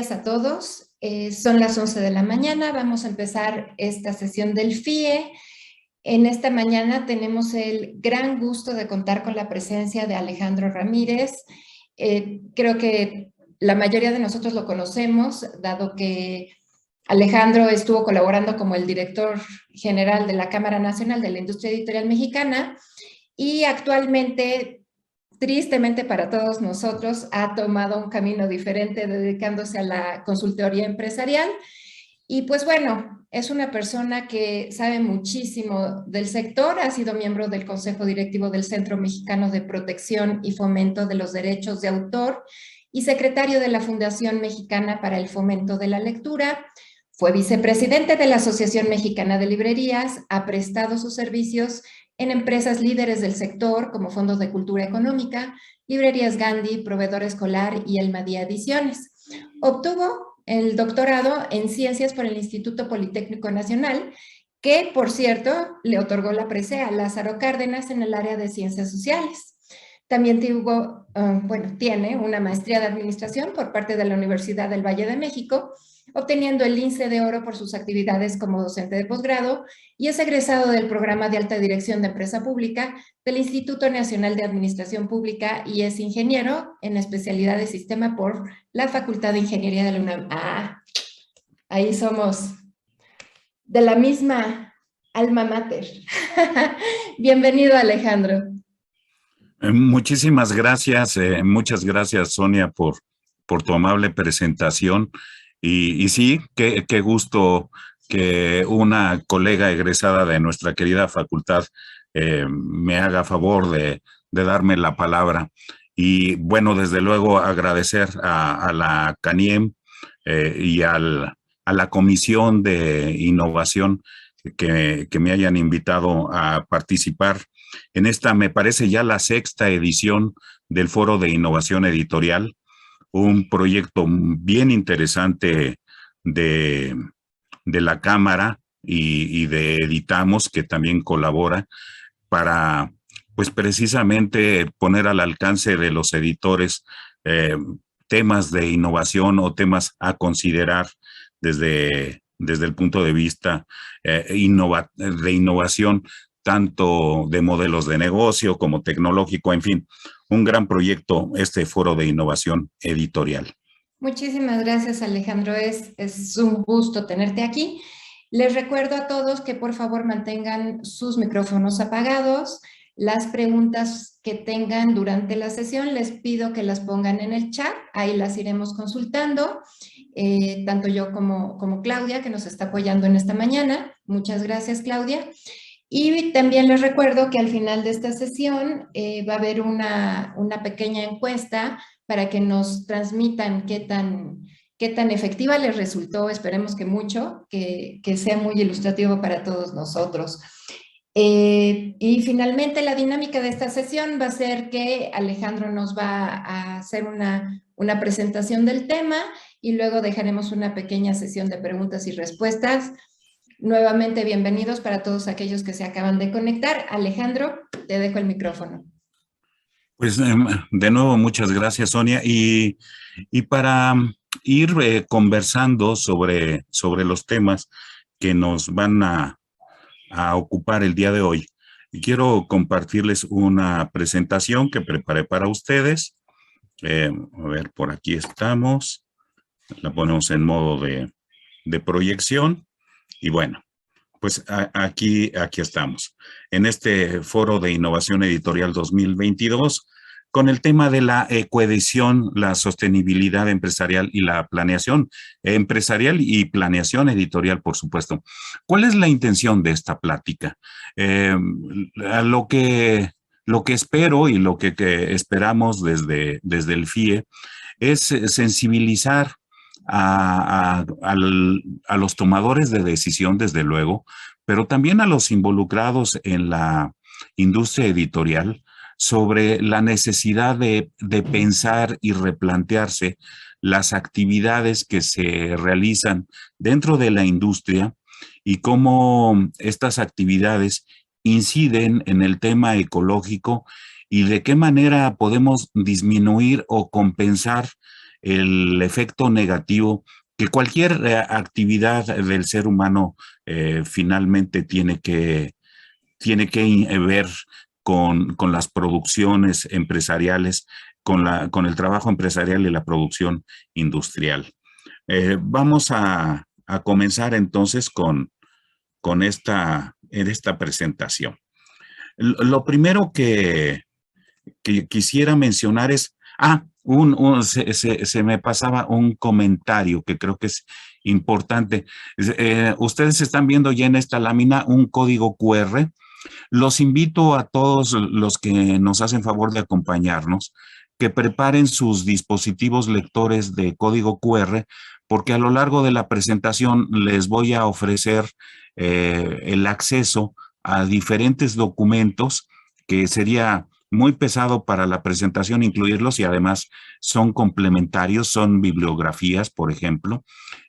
días a todos. Son las 11 de la mañana. Vamos a empezar esta sesión del FIE. En esta mañana tenemos el gran gusto de contar con la presencia de Alejandro Ramírez. Creo que la mayoría de nosotros lo conocemos, dado que Alejandro estuvo colaborando como el director general de la Cámara Nacional de la Industria Editorial Mexicana y actualmente, tristemente para todos nosotros, ha tomado un camino diferente dedicándose a la consultoría empresarial. Y pues bueno, es una persona que sabe muchísimo del sector, ha sido miembro del Consejo Directivo del Centro Mexicano de Protección y Fomento de los Derechos de Autor y secretario de la Fundación Mexicana para el Fomento de la Lectura. Fue vicepresidente de la Asociación Mexicana de Librerías, ha prestado sus servicios en empresas líderes del sector como Fondos de Cultura Económica, Librerías Gandhi, Proveedor Escolar y Almadía Ediciones. Obtuvo el doctorado en Ciencias por el Instituto Politécnico Nacional, que, por cierto, le otorgó la presea a Lázaro Cárdenas en el área de Ciencias Sociales. También tiene una maestría de Administración por parte de la Universidad del Valle de México, obteniendo el Lince de Oro por sus actividades como docente de posgrado, y es egresado del programa de alta dirección de empresa pública del Instituto Nacional de Administración Pública y es ingeniero en especialidad de sistema por la Facultad de Ingeniería de la UNAM. Ahí somos de la misma alma mater. Bienvenido, Alejandro. Muchísimas gracias, muchas gracias, Sonia, por tu amable presentación. Y sí, qué gusto que una colega egresada de nuestra querida facultad me haga favor de darme la palabra. Y bueno, desde luego agradecer a la CANIEM y a la Comisión de Innovación que me hayan invitado a participar en esta, me parece ya la sexta edición del Foro de Innovación Editorial, un proyecto bien interesante de la Cámara y de Editamos, que también colabora para, pues precisamente poner al alcance de los editores temas de innovación o temas a considerar desde el punto de vista de innovación, tanto de modelos de negocio como tecnológico, en fin, un gran proyecto, este Foro de Innovación Editorial. Muchísimas gracias, Alejandro. Es un gusto tenerte aquí. Les recuerdo a todos que por favor mantengan sus micrófonos apagados. Las preguntas que tengan durante la sesión les pido que las pongan en el chat, ahí las iremos consultando, tanto yo como Claudia, que nos está apoyando en esta mañana. Muchas gracias, Claudia. Y también les recuerdo que al final de esta sesión va a haber una pequeña encuesta para que nos transmitan qué tan efectiva les resultó, esperemos que mucho, que sea muy ilustrativo para todos nosotros. Y finalmente la dinámica de esta sesión va a ser que Alejandro nos va a hacer una presentación del tema y luego dejaremos una pequeña sesión de preguntas y respuestas. Nuevamente, bienvenidos para todos aquellos que se acaban de conectar. Alejandro, te dejo el micrófono. Pues de nuevo, muchas gracias, Sonia. Y para ir conversando sobre los temas que nos van a ocupar el día de hoy, quiero compartirles una presentación que preparé para ustedes. A ver, por aquí estamos. La ponemos en modo de proyección. Y bueno, pues aquí estamos, en este Foro de Innovación Editorial 2022, con el tema de la coedición, la sostenibilidad empresarial y la planeación empresarial y planeación editorial, por supuesto. ¿Cuál es la intención de esta plática? Lo que espero y lo que esperamos desde el FIE es sensibilizar a los tomadores de decisión, desde luego, pero también a los involucrados en la industria editorial sobre la necesidad de pensar y replantearse las actividades que se realizan dentro de la industria y cómo estas actividades inciden en el tema ecológico y de qué manera podemos disminuir o compensar el efecto negativo que cualquier actividad del ser humano finalmente tiene que ver con las producciones empresariales, con el trabajo empresarial y la producción industrial. Vamos a comenzar entonces con esta presentación. Lo primero que quisiera mencionar es, se me pasaba un comentario que creo que es importante. Ustedes están viendo ya en esta lámina un código QR. Los invito a todos los que nos hacen favor de acompañarnos, que preparen sus dispositivos lectores de código QR, porque a lo largo de la presentación les voy a ofrecer el acceso a diferentes documentos que sería muy pesado para la presentación incluirlos, y además son complementarios, son bibliografías, por ejemplo.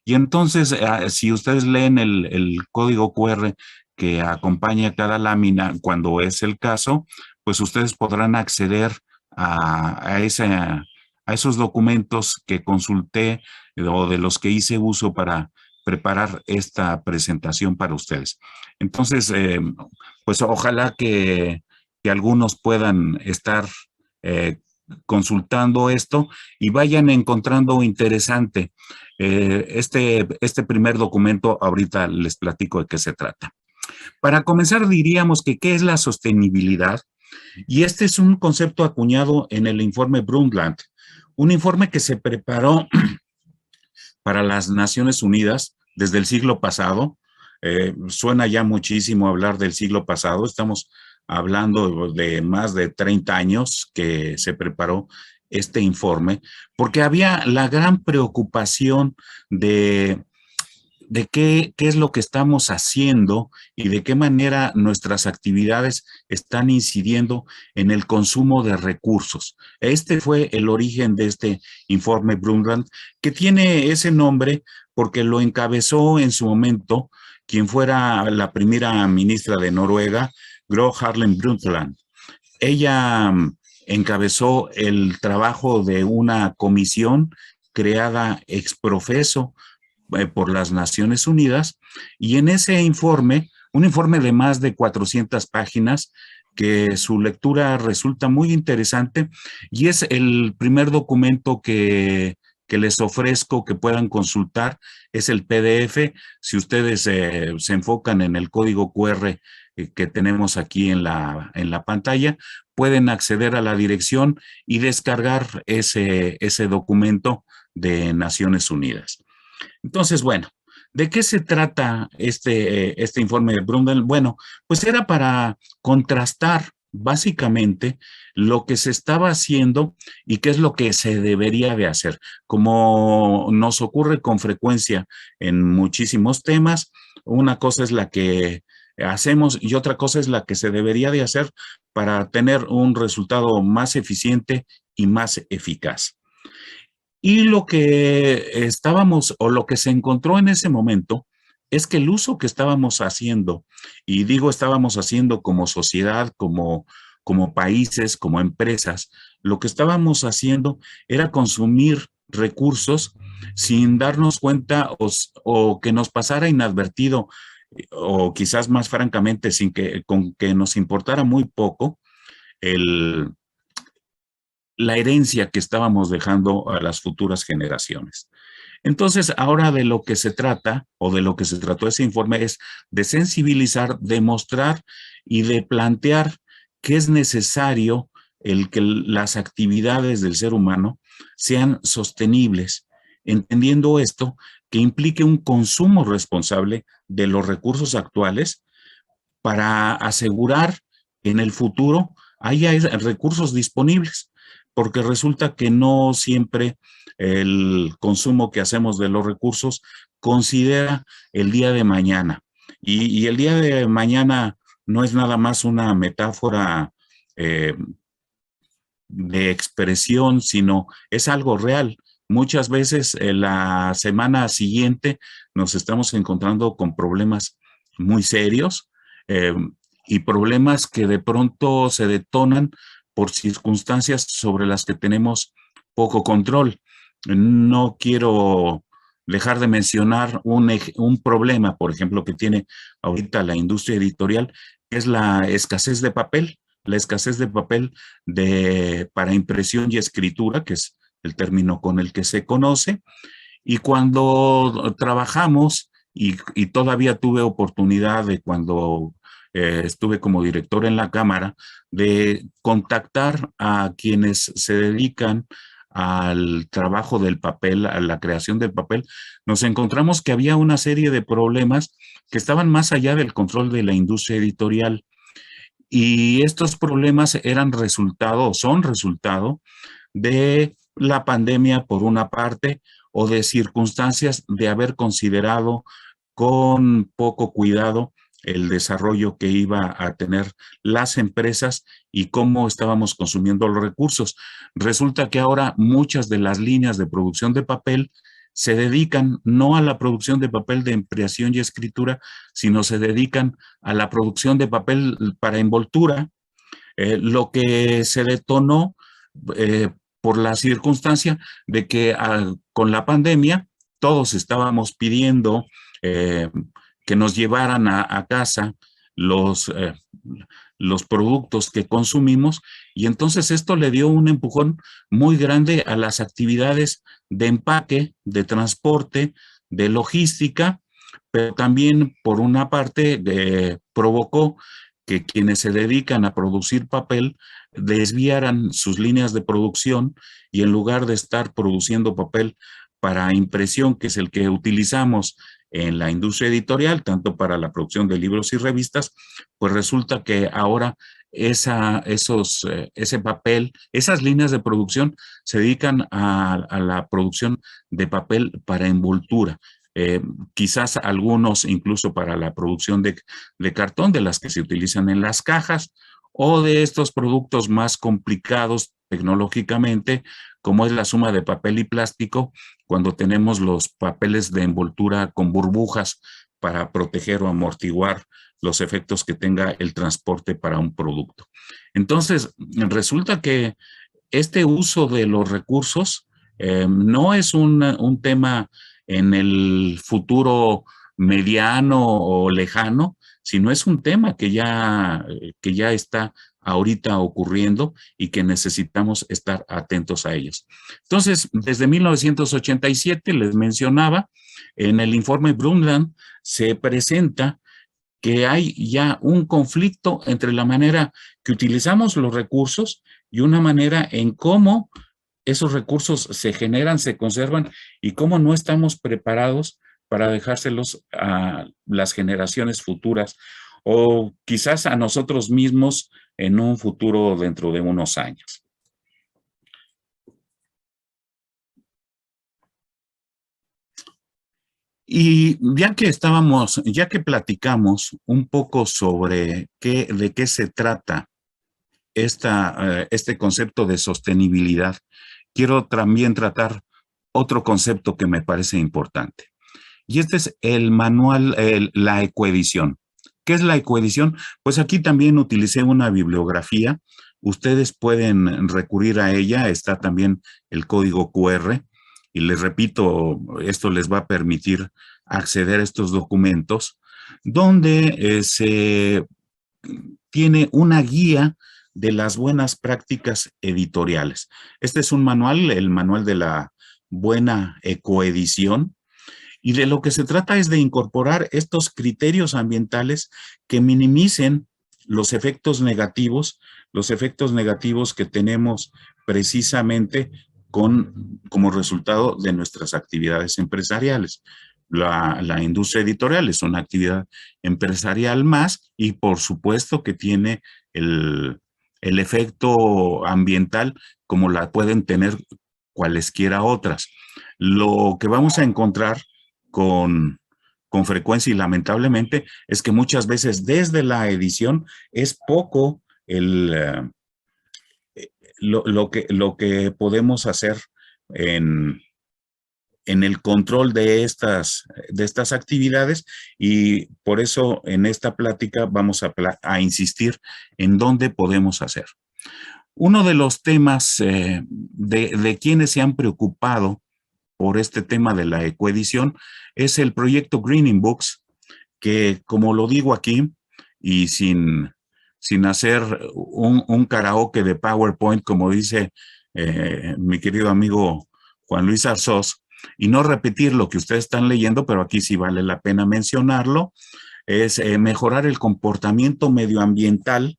Y entonces, si ustedes leen el código QR que acompaña cada lámina, cuando es el caso, pues ustedes podrán acceder a esos documentos que consulté o de los que hice uso para preparar esta presentación para ustedes. Entonces, pues ojalá que algunos puedan estar consultando esto y vayan encontrando interesante este primer documento. Ahorita les platico de qué se trata. Para comenzar, diríamos que ¿qué es la sostenibilidad? Y este es un concepto acuñado en el informe Brundtland, un informe que se preparó para las Naciones Unidas desde el siglo pasado. Suena ya muchísimo hablar del siglo pasado, estamos hablando de más de 30 años que se preparó este informe, porque había la gran preocupación de qué es lo que estamos haciendo y de qué manera nuestras actividades están incidiendo en el consumo de recursos. Este fue el origen de este informe Brundtland, que tiene ese nombre porque lo encabezó en su momento quien fuera la primera ministra de Noruega, Gro Harlem Brundtland. Ella encabezó el trabajo de una comisión creada ex profeso por las Naciones Unidas, y en ese informe, un informe de más de 400 páginas, que su lectura resulta muy interesante, y es el primer documento que les ofrezco que puedan consultar, es el PDF. Si ustedes se enfocan en el código QR que tenemos aquí en la pantalla, pueden acceder a la dirección y descargar ese documento de Naciones Unidas. Entonces, bueno, ¿de qué se trata este informe de Brundtland? Bueno, pues era para contrastar básicamente lo que se estaba haciendo y qué es lo que se debería de hacer. Como nos ocurre con frecuencia en muchísimos temas, una cosa es la que hacemos y otra cosa es la que se debería de hacer para tener un resultado más eficiente y más eficaz. Y lo que estábamos, o lo que se encontró en ese momento, es que el uso que estábamos haciendo, y digo estábamos haciendo como sociedad, como países, como empresas, lo que estábamos haciendo era consumir recursos sin darnos cuenta o que nos pasara inadvertido, o quizás más francamente, con que nos importara muy poco la herencia que estábamos dejando a las futuras generaciones. Entonces, ahora de lo que se trata, o de lo que se trató ese informe, es de sensibilizar, de mostrar y de plantear que es necesario el que las actividades del ser humano sean sostenibles, entendiendo esto que implique un consumo responsable de los recursos actuales para asegurar que en el futuro haya recursos disponibles, porque resulta que no siempre el consumo que hacemos de los recursos considera el día de mañana. Y el día de mañana no es nada más una metáfora de expresión, sino es algo real. Muchas veces la semana siguiente nos estamos encontrando con problemas muy serios y problemas que de pronto se detonan por circunstancias sobre las que tenemos poco control. No quiero dejar de mencionar un problema, por ejemplo, que tiene ahorita la industria editorial, que es la escasez de papel, la escasez de papel para impresión y escritura, que es el término con el que se conoce. Y cuando trabajamos, y todavía tuve oportunidad de cuando estuve como director en la Cámara, de contactar a quienes se dedican al trabajo del papel, a la creación del papel, nos encontramos que había una serie de problemas que estaban más allá del control de la industria editorial. Y estos problemas eran resultado, o son resultado, de la pandemia por una parte, o de circunstancias de haber considerado con poco cuidado el desarrollo que iba a tener las empresas y cómo estábamos consumiendo los recursos. Resulta que ahora muchas de las líneas de producción de papel se dedican no a la producción de papel de impresión y escritura, sino se dedican a la producción de papel para envoltura, lo que se detonó eh, por la circunstancia de que con la pandemia todos estábamos pidiendo eh, que nos llevaran a casa los, eh, los productos que consumimos, y entonces esto le dio un empujón muy grande a las actividades de empaque, de transporte, de logística, pero también por una parte provocó que quienes se dedican a producir papel desviaran sus líneas de producción, y en lugar de estar produciendo papel para impresión, que es el que utilizamos en la industria editorial, tanto para la producción de libros y revistas, pues resulta que ahora ese papel, esas líneas de producción se dedican a la producción de papel para envoltura. Eh, Quizás algunos incluso para la producción de cartón, de las que se utilizan en las cajas, o de estos productos más complicados tecnológicamente, como es la suma de papel y plástico, cuando tenemos los papeles de envoltura con burbujas para proteger o amortiguar los efectos que tenga el transporte para un producto. Entonces, resulta que este uso de los recursos no es un tema en el futuro mediano o lejano, sino es un tema que ya está ahorita ocurriendo y que necesitamos estar atentos a ellos. Entonces, desde 1987, les mencionaba, en el informe Brundtland se presenta que hay ya un conflicto entre la manera que utilizamos los recursos y una manera en cómo esos recursos se generan, se conservan, y cómo no estamos preparados para dejárselos a las generaciones futuras, o quizás a nosotros mismos en un futuro dentro de unos años. Y ya que platicamos un poco sobre de qué se trata este concepto de sostenibilidad, quiero también tratar otro concepto que me parece importante. Y este es el manual, la ecoedición. ¿Qué es la ecoedición? Pues aquí también utilicé una bibliografía. Ustedes pueden recurrir a ella. Está también el código QR. Y les repito, esto les va a permitir acceder a estos documentos, donde se tiene una guía de las buenas prácticas editoriales. Este es un manual, el manual de la buena ecoedición, y de lo que se trata es de incorporar estos criterios ambientales que minimicen los efectos negativos que tenemos precisamente como resultado de nuestras actividades empresariales. La industria editorial es una actividad empresarial más, y por supuesto que tiene el efecto ambiental como la pueden tener cualesquiera otras. Lo que vamos a encontrar con frecuencia y lamentablemente es que muchas veces desde la edición es poco lo que podemos hacer en, en el control de estas actividades, y por eso en esta plática vamos a insistir en dónde podemos hacer. Uno de los temas de quienes se han preocupado por este tema de la ecoedición es el proyecto Greening Books, que como lo digo aquí, y sin hacer un karaoke de PowerPoint, como dice mi querido amigo Juan Luis Arzós, y no repetir lo que ustedes están leyendo, pero aquí sí vale la pena mencionarlo, es mejorar el comportamiento medioambiental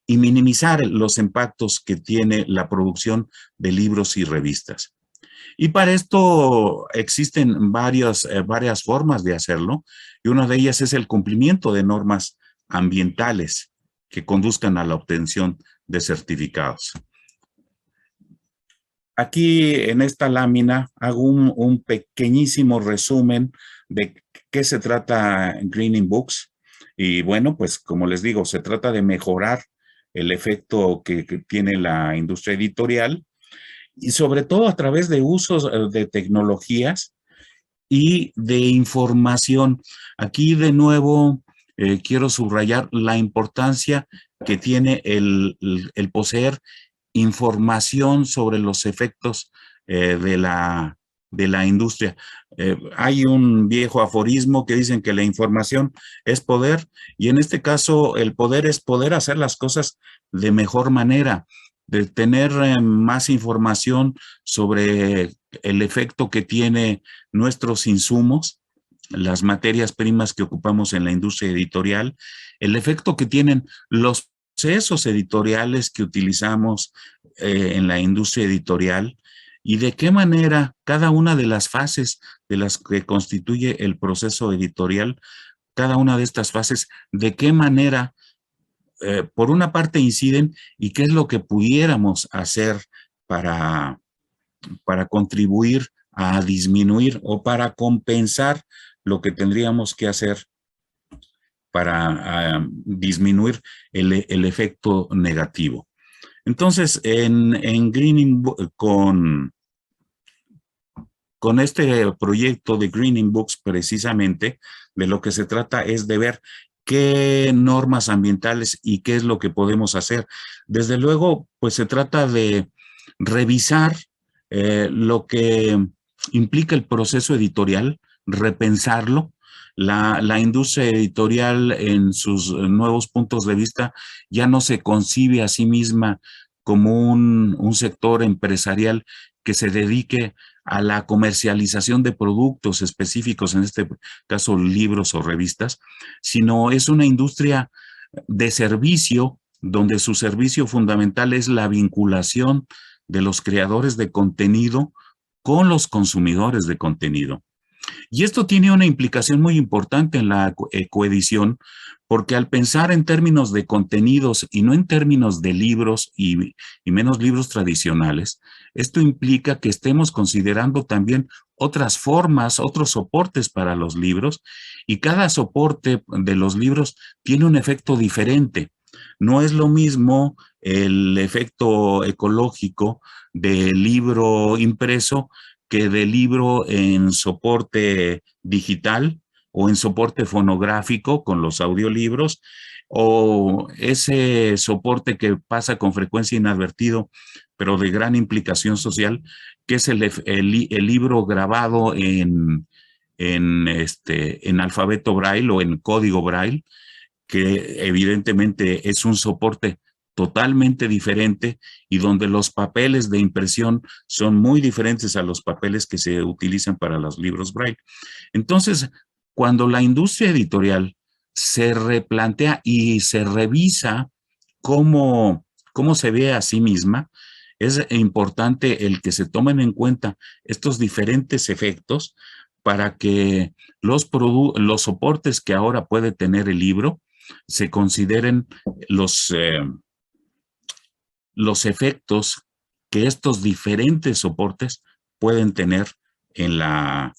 y minimizar los impactos que tiene la producción de libros y revistas. Y para esto existen varias formas de hacerlo, y una de ellas es el cumplimiento de normas ambientales que conduzcan a la obtención de certificados. Aquí en esta lámina hago un pequeñísimo resumen de qué se trata Greening Books. Y bueno, pues como les digo, se trata de mejorar el efecto que tiene la industria editorial y sobre todo a través de usos de tecnologías y de información. Aquí de nuevo quiero subrayar la importancia que tiene el poseer información sobre los efectos de la industria. Hay un viejo aforismo que dicen que la información es poder, y en este caso el poder es poder hacer las cosas de mejor manera, de tener más información sobre el efecto que tiene nuestros insumos, las materias primas que ocupamos en la industria editorial, el efecto que tienen los procesos editoriales que utilizamos en la industria editorial y de qué manera cada una de las fases de las que constituye el proceso editorial, cada una de estas fases, de qué manera por una parte inciden y qué es lo que pudiéramos hacer para, para contribuir a disminuir o para compensar lo que tendríamos que hacer para disminuir el efecto negativo. Entonces, en Greening, con este proyecto de Greening Books precisamente, de lo que se trata es de ver qué normas ambientales y qué es lo que podemos hacer. Desde luego, pues se trata de revisar lo que implica el proceso editorial, repensarlo. La industria editorial en sus nuevos puntos de vista ya no se concibe a sí misma como un sector empresarial que se dedique a la comercialización de productos específicos, en este caso libros o revistas, sino es una industria de servicio donde su servicio fundamental es la vinculación de los creadores de contenido con los consumidores de contenido. Y esto tiene una implicación muy importante en la coedición, porque al pensar en términos de contenidos y no en términos de libros y menos libros tradicionales, esto implica que estemos considerando también otras formas, otros soportes para los libros, y cada soporte de los libros tiene un efecto diferente. No es lo mismo el efecto ecológico del libro impreso que del libro en soporte digital o en soporte fonográfico con los audiolibros, o ese soporte que pasa con frecuencia inadvertido, pero de gran implicación social, que es el libro grabado en alfabeto braille o en código braille, que evidentemente es un soporte totalmente diferente y donde los papeles de impresión son muy diferentes a los papeles que se utilizan para los libros braille. Entonces, cuando la industria editorial se replantea y se revisa cómo se ve a sí misma, es importante el que se tomen en cuenta estos diferentes efectos para que los soportes que ahora puede tener el libro se consideren los efectos que estos diferentes soportes pueden tener en la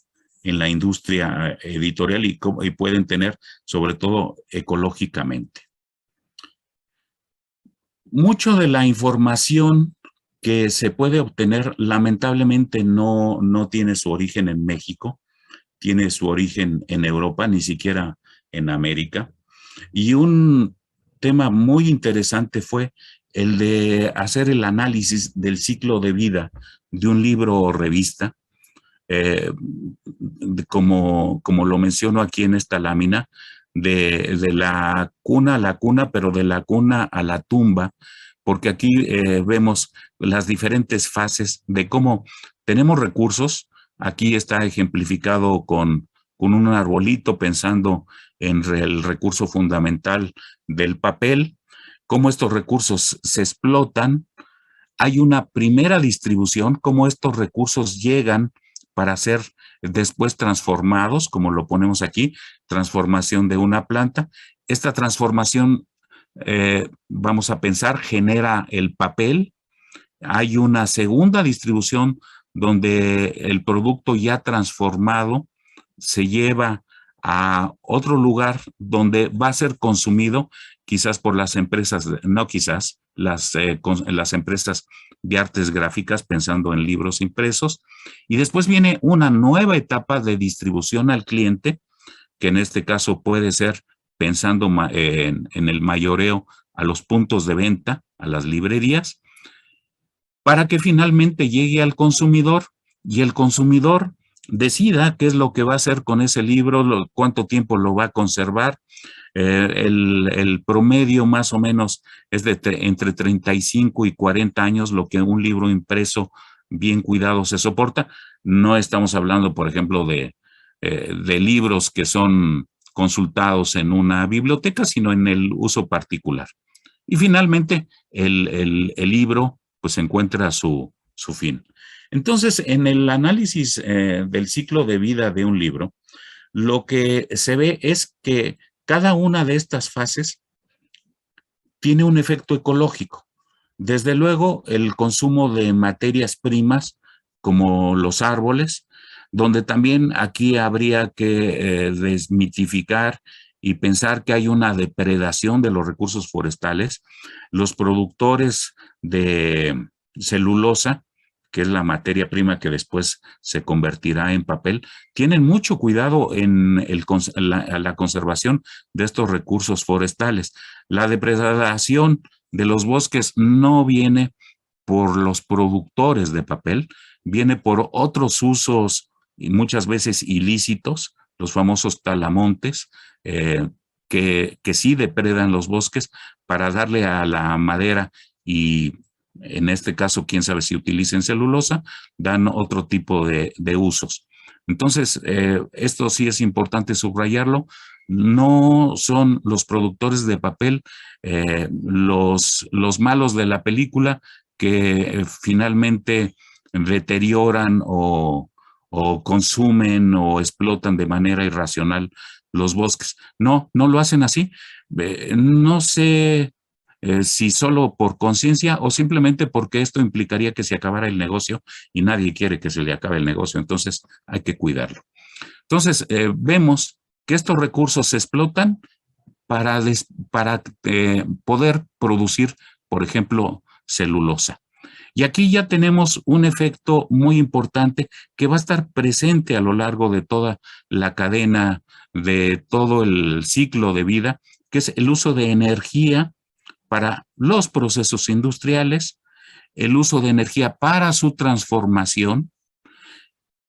industria editorial y pueden tener sobre todo ecológicamente. Mucho de la información que se puede obtener lamentablemente no tiene su origen en México, tiene su origen en Europa, ni siquiera en América. Y un tema muy interesante fue el de hacer el análisis del ciclo de vida de un libro o revista, como lo menciono aquí en esta lámina, de la cuna a la cuna, pero de la cuna a la tumba, porque aquí vemos las diferentes fases de cómo tenemos recursos. Aquí está ejemplificado con un arbolito pensando en el recurso fundamental del papel, cómo estos recursos se explotan. Hay una primera distribución, cómo estos recursos llegan para ser después transformados, como lo ponemos aquí, transformación de una planta. Esta transformación, vamos a pensar, genera el papel. Hay una segunda distribución donde el producto ya transformado se lleva a otro lugar donde va a ser consumido quizás por las empresas, no quizás, las empresas de artes gráficas pensando en libros impresos. Y después viene una nueva etapa de distribución al cliente, que en este caso puede ser pensando en el mayoreo a los puntos de venta, a las librerías, para que finalmente llegue al consumidor y el consumidor decida qué es lo que va a hacer con ese libro, cuánto tiempo lo va a conservar. El promedio más o menos es de entre 35 y 40 años lo que un libro impreso bien cuidado se soporta. No estamos hablando, por ejemplo, de libros que son consultados en una biblioteca, sino en el uso particular. Y finalmente, el libro pues encuentra su fin. Entonces, en el análisis del ciclo de vida de un libro, lo que se ve es que cada una de estas fases tiene un efecto ecológico. Desde luego, el consumo de materias primas, como los árboles, donde también aquí habría que desmitificar y pensar que hay una depredación de los recursos forestales. Los productores de celulosa, que es la materia prima que después se convertirá en papel, tienen mucho cuidado en la conservación de estos recursos forestales. La depredación de los bosques no viene por los productores de papel, viene por otros usos y muchas veces ilícitos, los famosos talamontes, que sí depredan los bosques para darle a la madera y en este caso, quién sabe si utilicen celulosa, dan otro tipo de usos. Entonces, esto sí es importante subrayarlo. No son los productores de papel los malos de la película que finalmente deterioran o consumen o explotan de manera irracional los bosques. No, no lo hacen así. No sé si solo por conciencia o simplemente porque esto implicaría que se acabara el negocio y nadie quiere que se le acabe el negocio, entonces hay que cuidarlo. Entonces, vemos que estos recursos se explotan para poder producir, por ejemplo, celulosa. Y aquí ya tenemos un efecto muy importante que va a estar presente a lo largo de toda la cadena, de todo el ciclo de vida, que es el uso de energía para los procesos industriales, el uso de energía para su transformación,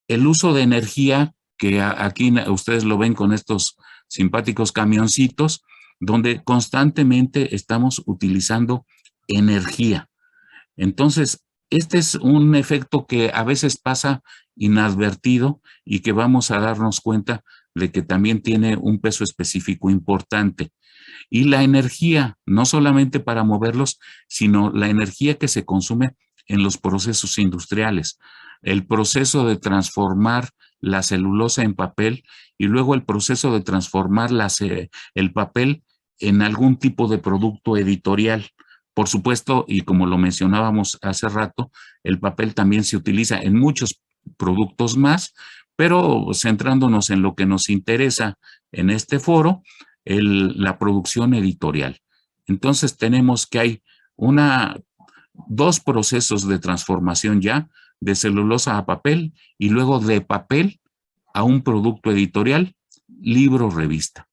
el uso de energía que aquí ustedes lo ven con estos simpáticos camioncitos, donde constantemente estamos utilizando energía. Entonces, este es un efecto que a veces pasa inadvertido y que vamos a darnos cuenta de que también tiene un peso específico importante. Y la energía, no solamente para moverlos, sino la energía que se consume en los procesos industriales. El proceso de transformar la celulosa en papel y luego el proceso de transformar el papel en algún tipo de producto editorial. Por supuesto, y como lo mencionábamos hace rato, el papel también se utiliza en muchos productos más, pero centrándonos en lo que nos interesa en este foro, la producción editorial. Entonces tenemos que hay dos procesos de transformación ya, de celulosa a papel y luego de papel a un producto editorial, libro, revista.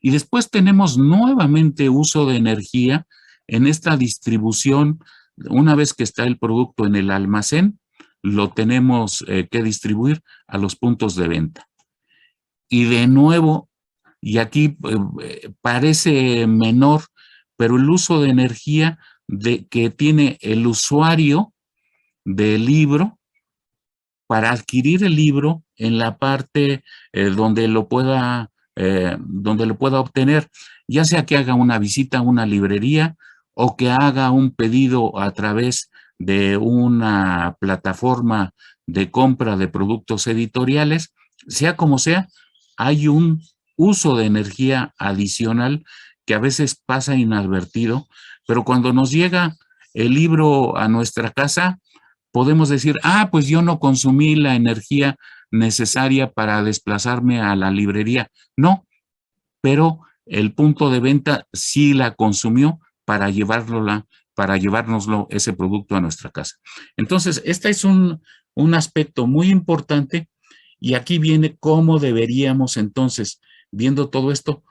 Y después tenemos nuevamente uso de energía en esta distribución, una vez que está el producto en el almacén, lo tenemos que distribuir a los puntos de venta. Y de nuevo, y aquí parece menor, pero el uso de energía que tiene el usuario del libro para adquirir el libro en la parte donde lo pueda obtener, ya sea que haga una visita a una librería o que haga un pedido a través de una plataforma de compra de productos editoriales, sea como sea, hay un uso de energía adicional que a veces pasa inadvertido, pero cuando nos llega el libro a nuestra casa, podemos decir, pues yo no consumí la energía necesaria para desplazarme a la librería. No, pero el punto de venta sí la consumió para llevárnoslo ese producto a nuestra casa. Entonces, este es un aspecto muy importante y aquí viene cómo deberíamos entonces, viendo todo esto,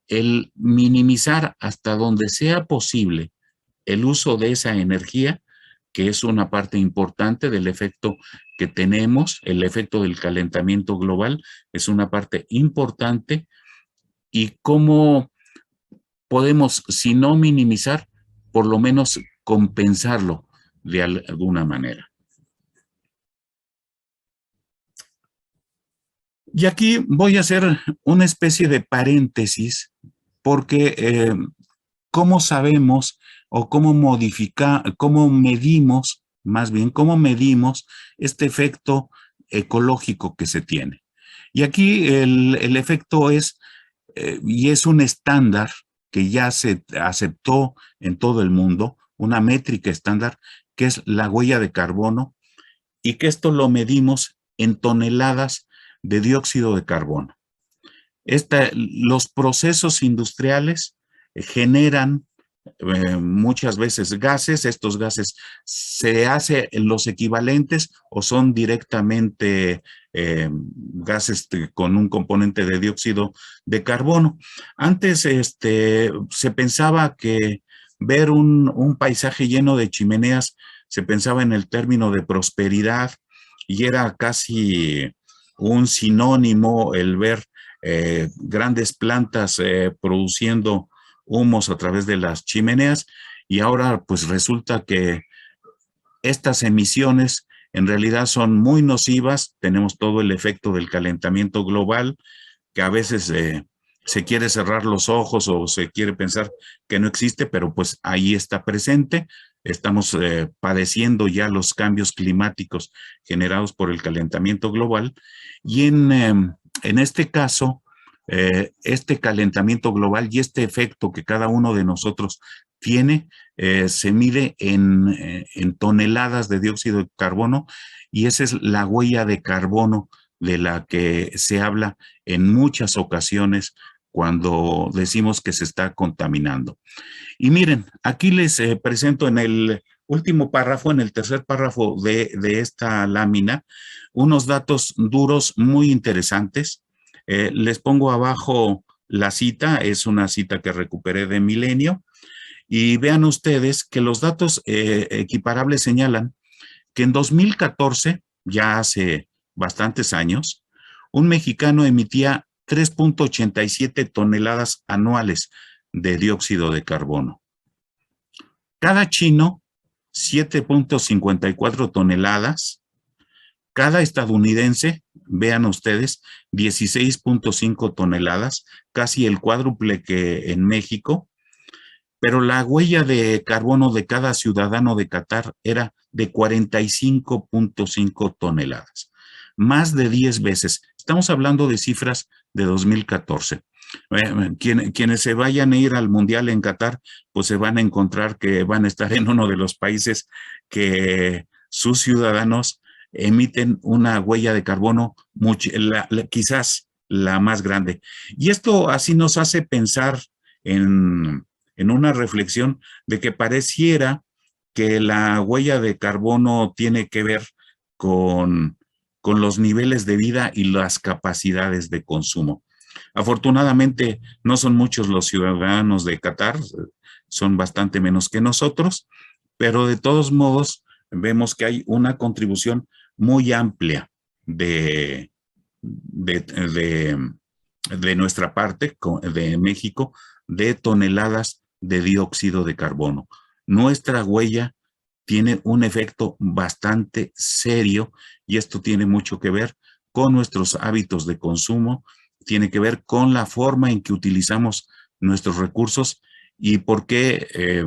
el minimizar hasta donde sea posible el uso de esa energía, que es una parte importante del efecto que tenemos, el efecto del calentamiento global, es una parte importante, y cómo podemos, si no minimizar, por lo menos compensarlo de alguna manera. Y aquí voy a hacer una especie de paréntesis, porque ¿cómo sabemos o cómo medimos, más bien, cómo medimos este efecto ecológico que se tiene? Y aquí el efecto es, y es un estándar que ya se aceptó en todo el mundo, una métrica estándar, que es la huella de carbono, y que esto lo medimos en toneladas de dióxido de carbono. Los procesos industriales generan muchas veces gases. Estos gases se hacen los equivalentes o son directamente gases con un componente de dióxido de carbono. Antes se pensaba que ver un paisaje lleno de chimeneas, se pensaba en el término de prosperidad, y era casi un sinónimo el ver grandes plantas produciendo humos a través de las chimeneas, y ahora pues resulta que estas emisiones en realidad son muy nocivas. Tenemos todo el efecto del calentamiento global, que a veces se quiere cerrar los ojos o se quiere pensar que no existe, pero pues ahí está presente. Estamos padeciendo ya los cambios climáticos generados por el calentamiento global, y en este caso, este calentamiento global y este efecto que cada uno de nosotros tiene, se mide en toneladas de dióxido de carbono, y esa es la huella de carbono de la que se habla en muchas ocasiones cuando decimos que se está contaminando. Y miren, aquí les presento en el último párrafo, en el tercer párrafo de esta lámina, unos datos duros muy interesantes. Les pongo abajo la cita, es una cita que recuperé de Milenio, y vean ustedes que los datos equiparables señalan que en 2014, ya hace bastantes años, un mexicano emitía 3.87 toneladas anuales de dióxido de carbono. Cada chino, 7.54 toneladas. Cada estadounidense, vean ustedes, 16.5 toneladas, casi el cuádruple que en México. Pero la huella de carbono de cada ciudadano de Qatar era de 45.5 toneladas, más de 10 veces. Estamos hablando de cifras de 2014. Quienes se vayan a ir al Mundial en Qatar, pues se van a encontrar que van a estar en uno de los países que sus ciudadanos emiten una huella de carbono quizás la más grande. Y esto así nos hace pensar en una reflexión de que pareciera que la huella de carbono tiene que ver con los niveles de vida y las capacidades de consumo. Afortunadamente, no son muchos los ciudadanos de Qatar, son bastante menos que nosotros, pero de todos modos vemos que hay una contribución muy amplia de, de, de, de nuestra parte, de México, de toneladas de dióxido de carbono. Nuestra huella tiene un efecto bastante serio y esto tiene mucho que ver con nuestros hábitos de consumo, tiene que ver con la forma en que utilizamos nuestros recursos y por qué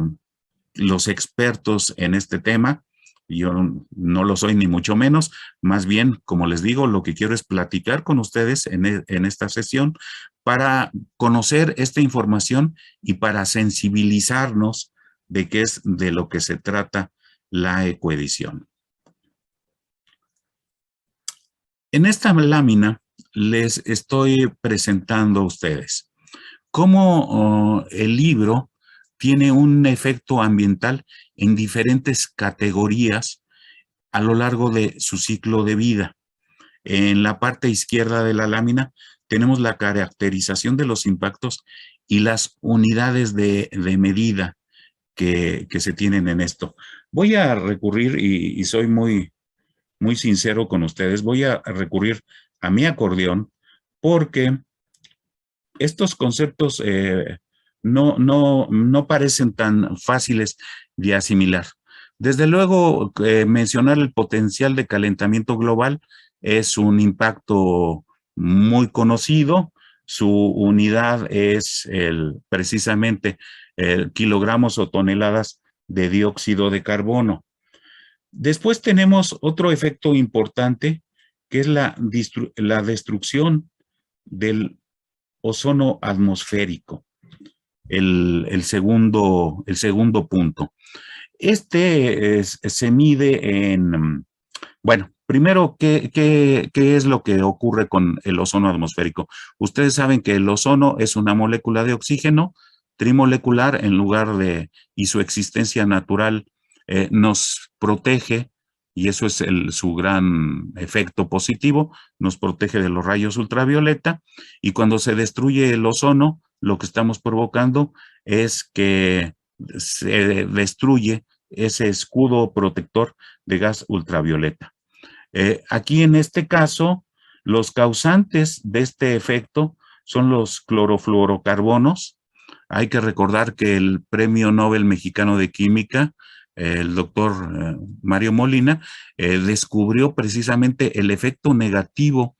los expertos en este tema, yo no lo soy ni mucho menos, más bien, como les digo, lo que quiero es platicar con ustedes en esta sesión para conocer esta información y para sensibilizarnos de qué es de lo que se trata la ecoedición. En esta lámina les estoy presentando a ustedes cómo el libro tiene un efecto ambiental en diferentes categorías a lo largo de su ciclo de vida. En la parte izquierda de la lámina tenemos la caracterización de los impactos y las unidades de medida que se tienen en esto. Voy a recurrir, y soy muy sincero con ustedes, voy a recurrir a mi acordeón porque estos conceptos no parecen tan fáciles de asimilar. Desde luego, mencionar el potencial de calentamiento global es un impacto muy conocido. Su unidad es precisamente kilogramos o toneladas de dióxido de carbono. Después tenemos otro efecto importante, que es la destrucción del ozono atmosférico, el segundo punto. Se mide en, bueno, primero, ¿qué es lo que ocurre con el ozono atmosférico? Ustedes saben que el ozono es una molécula de oxígeno trimolecular y su existencia natural nos protege, y eso es su gran efecto positivo, nos protege de los rayos ultravioleta, y cuando se destruye el ozono, lo que estamos provocando es que se destruye ese escudo protector de gas ultravioleta. Aquí en este caso, los causantes de este efecto son los clorofluorocarbonos. Hay que recordar que el Premio Nobel Mexicano de Química, el doctor Mario Molina, descubrió precisamente el efecto negativo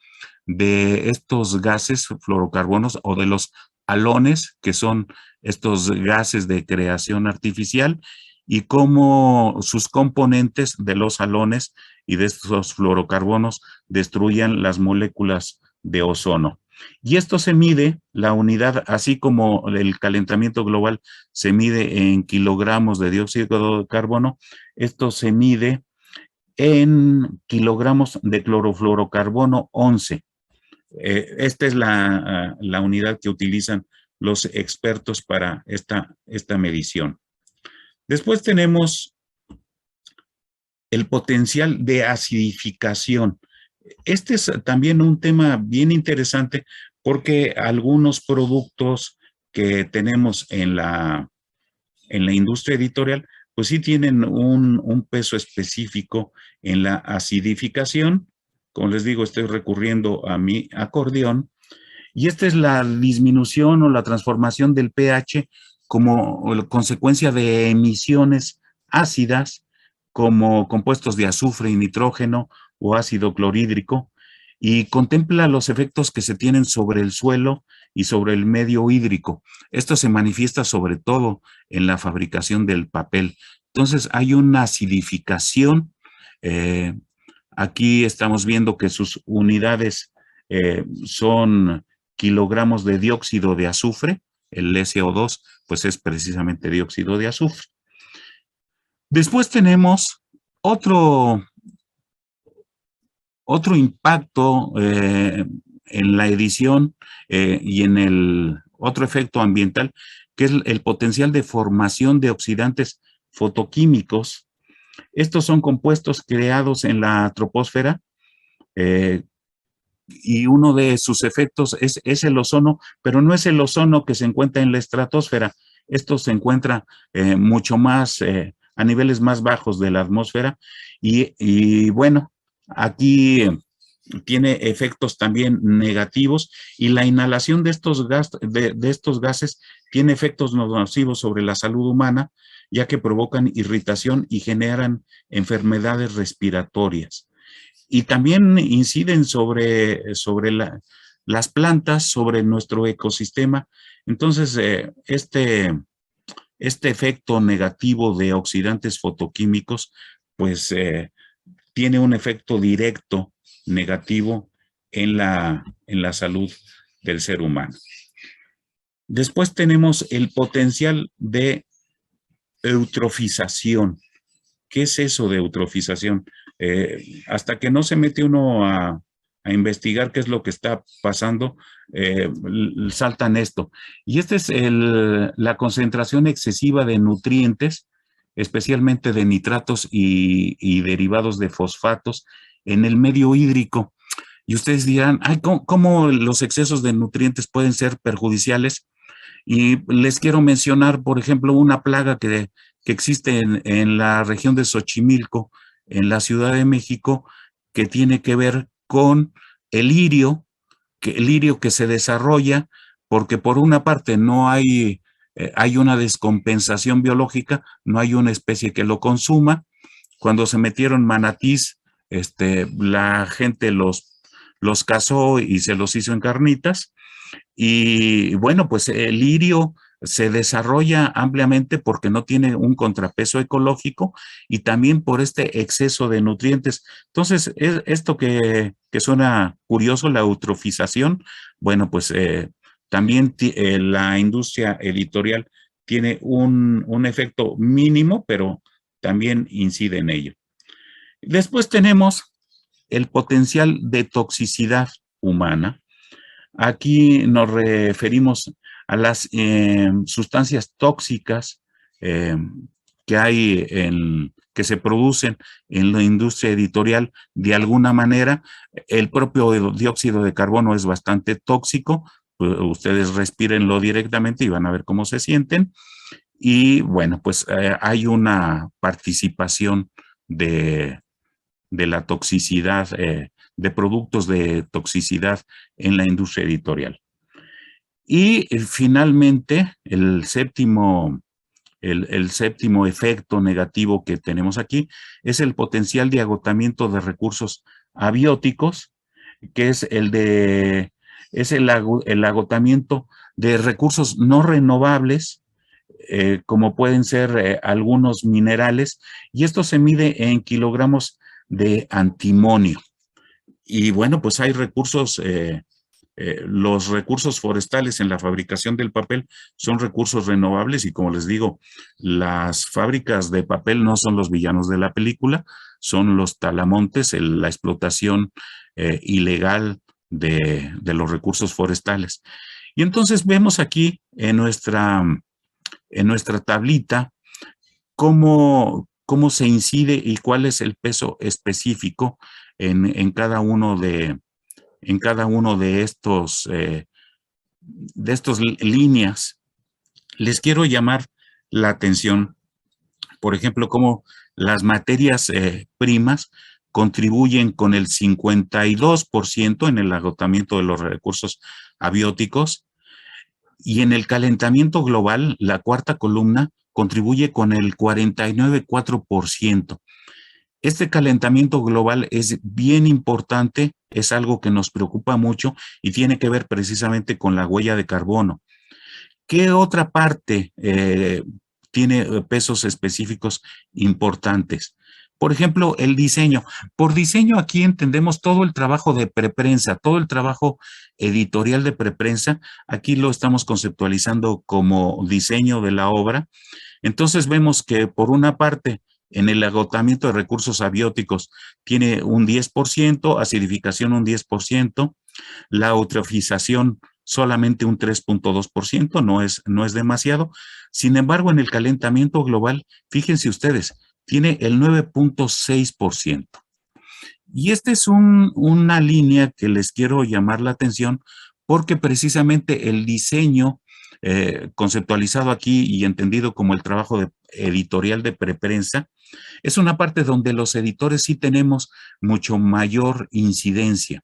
de estos gases fluorocarbonos o de los halones, que son estos gases de creación artificial, y cómo sus componentes de los halones y de estos fluorocarbonos destruyen las moléculas de ozono. Y esto se mide, la unidad, así como el calentamiento global se mide en kilogramos de dióxido de carbono, esto se mide en kilogramos de clorofluorocarbono 11. Esta es la unidad que utilizan los expertos para esta medición. Después tenemos el potencial de acidificación. Este es también un tema bien interesante porque algunos productos que tenemos en la industria editorial, pues sí tienen un peso específico en la acidificación. Como les digo, estoy recurriendo a mi acordeón, y esta es la disminución o la transformación del pH como consecuencia de emisiones ácidas como compuestos de azufre y nitrógeno o ácido clorhídrico, y contempla los efectos que se tienen sobre el suelo y sobre el medio hídrico. Esto se manifiesta sobre todo en la fabricación del papel. Entonces hay una acidificación. Aquí estamos viendo que sus unidades son kilogramos de dióxido de azufre. El SO2 pues es precisamente dióxido de azufre. Después tenemos otro impacto en la edición y en el otro efecto ambiental, que es el potencial de formación de oxidantes fotoquímicos. Estos son compuestos creados en la troposfera y uno de sus efectos es el ozono, pero no es el ozono que se encuentra en la estratosfera. Esto se encuentra mucho más a niveles más bajos de la atmósfera, y bueno, Aquí tiene efectos también negativos y la inhalación de estos gases tiene efectos nocivos sobre la salud humana, ya que provocan irritación y generan enfermedades respiratorias. Y también inciden sobre las plantas, sobre nuestro ecosistema. Entonces, este efecto negativo de oxidantes fotoquímicos, pues tiene un efecto directo negativo en la salud del ser humano. Después tenemos el potencial de eutrofización. ¿Qué es eso de eutrofización? Hasta que no se mete uno a investigar qué es lo que está pasando, saltan esto. Y esta es la concentración excesiva de nutrientes, especialmente de nitratos y derivados de fosfatos en el medio hídrico. Y ustedes dirán, ay, ¿cómo los excesos de nutrientes pueden ser perjudiciales? Y les quiero mencionar, por ejemplo, una plaga que existe en la región de Xochimilco, en la Ciudad de México, que tiene que ver con el lirio, el lirio que se desarrolla porque por una parte no hay, hay una descompensación biológica, no hay una especie que lo consuma. Cuando se metieron manatís, la gente los cazó y se los hizo en carnitas. Y bueno, pues el lirio se desarrolla ampliamente porque no tiene un contrapeso ecológico y también por este exceso de nutrientes. Entonces, esto que suena curioso, la eutrofización, bueno, pues también la industria editorial tiene un efecto mínimo, pero también incide en ello. Después tenemos el potencial de toxicidad humana. Aquí nos referimos a las sustancias tóxicas que hay que se producen en la industria editorial. De alguna manera, el propio dióxido de carbono es bastante tóxico. Ustedes respírenlo directamente y van a ver cómo se sienten. Y bueno, pues hay una participación de la toxicidad, de productos de toxicidad en la industria editorial. Y finalmente, el séptimo efecto negativo que tenemos aquí es el potencial de agotamiento de recursos abióticos, que es el agotamiento de recursos no renovables, como pueden ser algunos minerales, y esto se mide en kilogramos de antimonio. Y bueno, pues hay recursos, los recursos forestales en la fabricación del papel son recursos renovables y como les digo, las fábricas de papel no son los villanos de la película, son los talamontes, la explotación ilegal de los recursos forestales. Y entonces vemos aquí en nuestra tablita cómo se incide y cuál es el peso específico en cada uno de estos líneas. Les quiero llamar la atención, por ejemplo, cómo las materias primas contribuyen con el 52% en el agotamiento de los recursos abióticos, y en el calentamiento global, la cuarta columna contribuye con el 49,4%. Este calentamiento global es bien importante, es algo que nos preocupa mucho y tiene que ver precisamente con la huella de carbono. ¿Qué otra parte tiene pesos específicos importantes? Por ejemplo, el diseño. Por diseño aquí entendemos todo el trabajo de preprensa, todo el trabajo editorial de preprensa. Aquí lo estamos conceptualizando como diseño de la obra. Entonces vemos que por una parte, en el agotamiento de recursos abióticos tiene un 10%, acidificación un 10%, la eutrofización solamente un 3,2%, no es demasiado. Sin embargo, en el calentamiento global, fíjense ustedes, tiene el 9,6%. Y esta es una línea que les quiero llamar la atención porque precisamente el diseño conceptualizado aquí y entendido como el trabajo editorial de preprensa, es una parte donde los editores sí tenemos mucho mayor incidencia.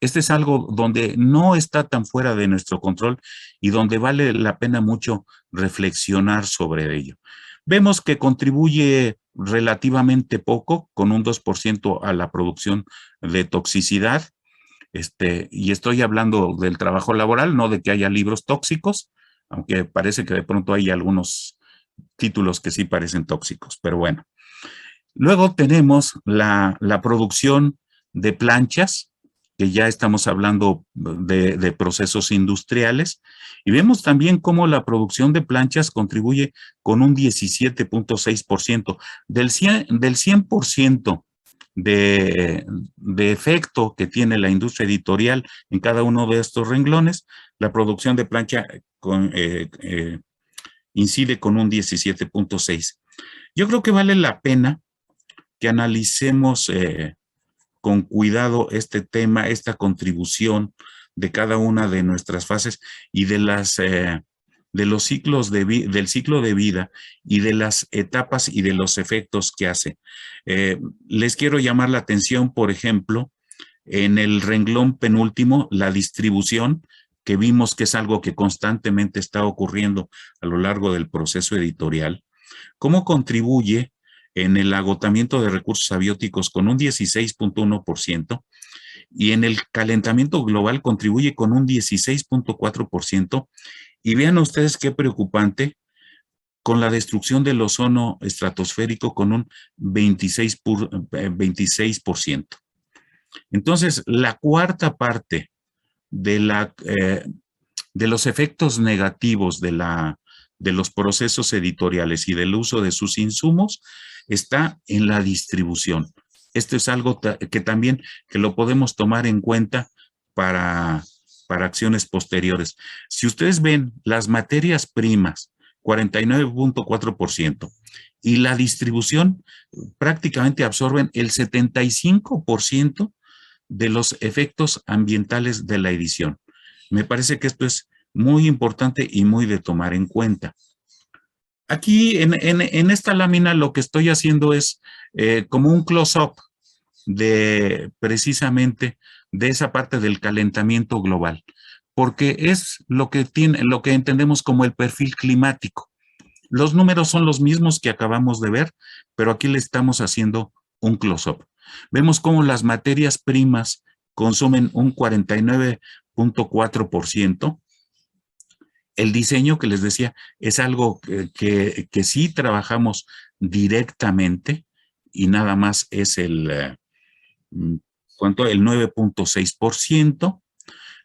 Este es algo donde no está tan fuera de nuestro control y donde vale la pena mucho reflexionar sobre ello. Vemos que contribuye relativamente poco, con un 2% a la producción de toxicidad, y estoy hablando del trabajo laboral, no de que haya libros tóxicos, aunque parece que de pronto hay algunos títulos que sí parecen tóxicos, pero bueno. Luego tenemos la producción de planchas, que ya estamos hablando de procesos industriales, y vemos también cómo la producción de planchas contribuye con un 17.6%. Del 100% de efecto que tiene la industria editorial en cada uno de estos renglones, la producción de plancha incide con un 17.6%. Yo creo que vale la pena que analicemos con cuidado este tema, esta contribución de cada una de nuestras fases y de los ciclos del ciclo de vida y de las etapas y de los efectos que hace. Les quiero llamar la atención, por ejemplo, en el renglón penúltimo, la distribución, que vimos que es algo que constantemente está ocurriendo a lo largo del proceso editorial. ¿Cómo contribuye en el agotamiento de recursos abióticos con un 16.1%, y en el calentamiento global contribuye con un 16.4%, y vean ustedes qué preocupante, con la destrucción del ozono estratosférico con un 26%. Entonces, la cuarta parte de los efectos negativos de los procesos editoriales y del uso de sus insumos está en la distribución. Esto es algo que también que lo podemos tomar en cuenta para acciones posteriores. Si ustedes ven las materias primas, 49.4%, y la distribución prácticamente absorben el 75% de los efectos ambientales de la edición. Me parece que esto es muy importante y muy de tomar en cuenta. Aquí en esta lámina lo que estoy haciendo es como un close-up precisamente de esa parte del calentamiento global, porque es lo que entendemos como el perfil climático. Los números son los mismos que acabamos de ver, pero aquí le estamos haciendo un close-up. Vemos cómo las materias primas consumen un 49.4%. El diseño que les decía es algo que sí trabajamos directamente y nada más es el 9.6%.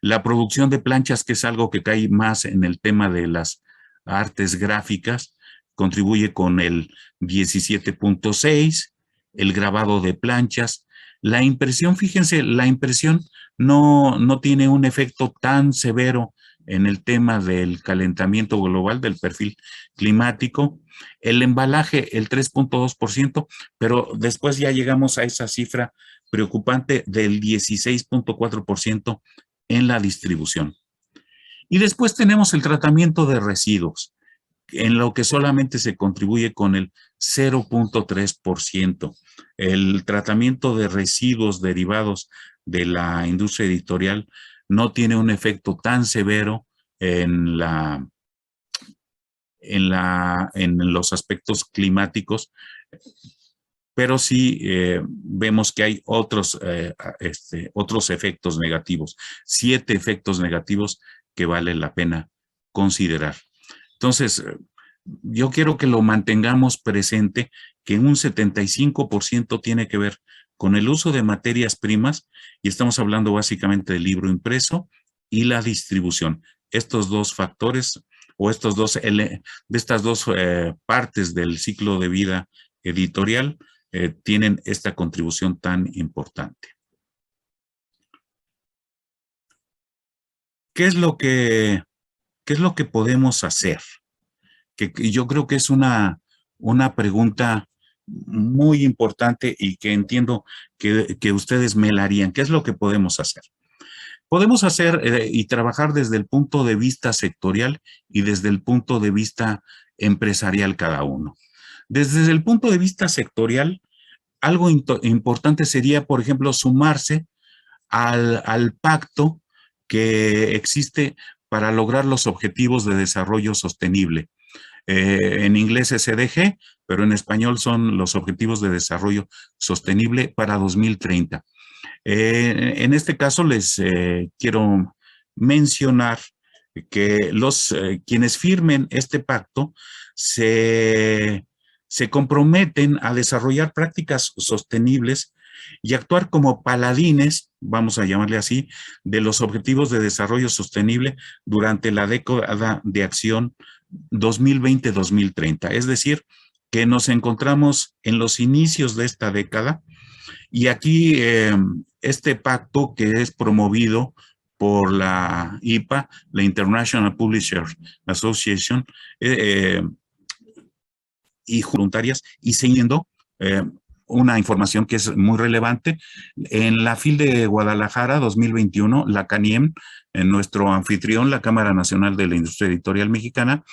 La producción de planchas, que es algo que cae más en el tema de las artes gráficas, contribuye con el 17.6%. El grabado de planchas. La impresión, fíjense, la impresión no tiene un efecto tan severo en el tema del calentamiento global, del perfil climático. El embalaje, el 3.2%, pero después ya llegamos a esa cifra preocupante del 16.4% en la distribución. Y después tenemos el tratamiento de residuos, en lo que solamente se contribuye con el 0.3%. El tratamiento de residuos derivados de la industria editorial no tiene un efecto tan severo en los aspectos climáticos, pero sí vemos que hay otros efectos negativos, 7 efectos negativos que vale la pena considerar. Entonces, yo quiero que lo mantengamos presente, que un 75% tiene que ver con el uso de materias primas, y estamos hablando básicamente del libro impreso y la distribución. Estos dos factores o de estas dos partes del ciclo de vida editorial tienen esta contribución tan importante. ¿Qué es lo que podemos hacer? Que yo creo que es una pregunta muy importante y que entiendo que ustedes me la harían. ¿Qué es lo que podemos hacer? Podemos hacer y trabajar desde el punto de vista sectorial y desde el punto de vista empresarial cada uno. Desde el punto de vista sectorial, algo importante sería, por ejemplo, sumarse al pacto que existe para lograr los objetivos de desarrollo sostenible. En inglés es SDG, pero en español son los Objetivos de Desarrollo Sostenible para 2030. En este caso les quiero mencionar que quienes firmen este pacto se comprometen a desarrollar prácticas sostenibles y actuar como paladines, vamos a llamarle así, de los Objetivos de Desarrollo Sostenible durante la década de acción 2020-2030. Es decir, que nos encontramos en los inicios de esta década y aquí este pacto que es promovido por la IPA, la International Publishers Association, y voluntarias, y siguiendo una información que es muy relevante. En la FIL de Guadalajara 2021, la CANIEM, en nuestro anfitrión, la Cámara Nacional de la Industria Editorial Mexicana,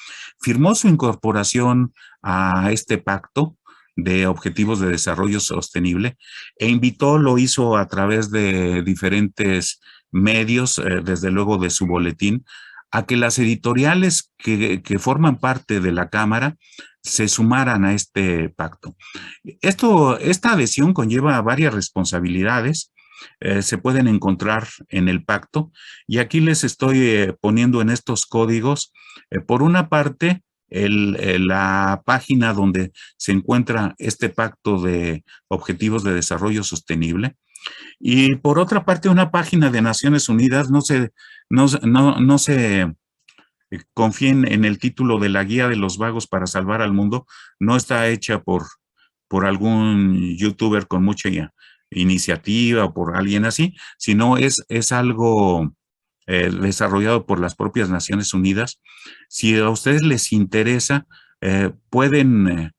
firmó su incorporación a este pacto de Objetivos de Desarrollo Sostenible e invitó, lo hizo a través de diferentes medios, desde luego de su boletín, a que las editoriales que forman parte de la Cámara se sumaran a este pacto. Esta adhesión conlleva varias responsabilidades, se pueden encontrar en el pacto, y aquí les estoy poniendo en estos códigos, por una parte, la página donde se encuentra este pacto de Objetivos de Desarrollo Sostenible, y por otra parte, una página de Naciones Unidas. No se confíen en el título de la Guía de los Vagos para Salvar al Mundo. No está hecha por algún youtuber con mucha iniciativa o por alguien así, sino es algo desarrollado por las propias Naciones Unidas. Si a ustedes les interesa, pueden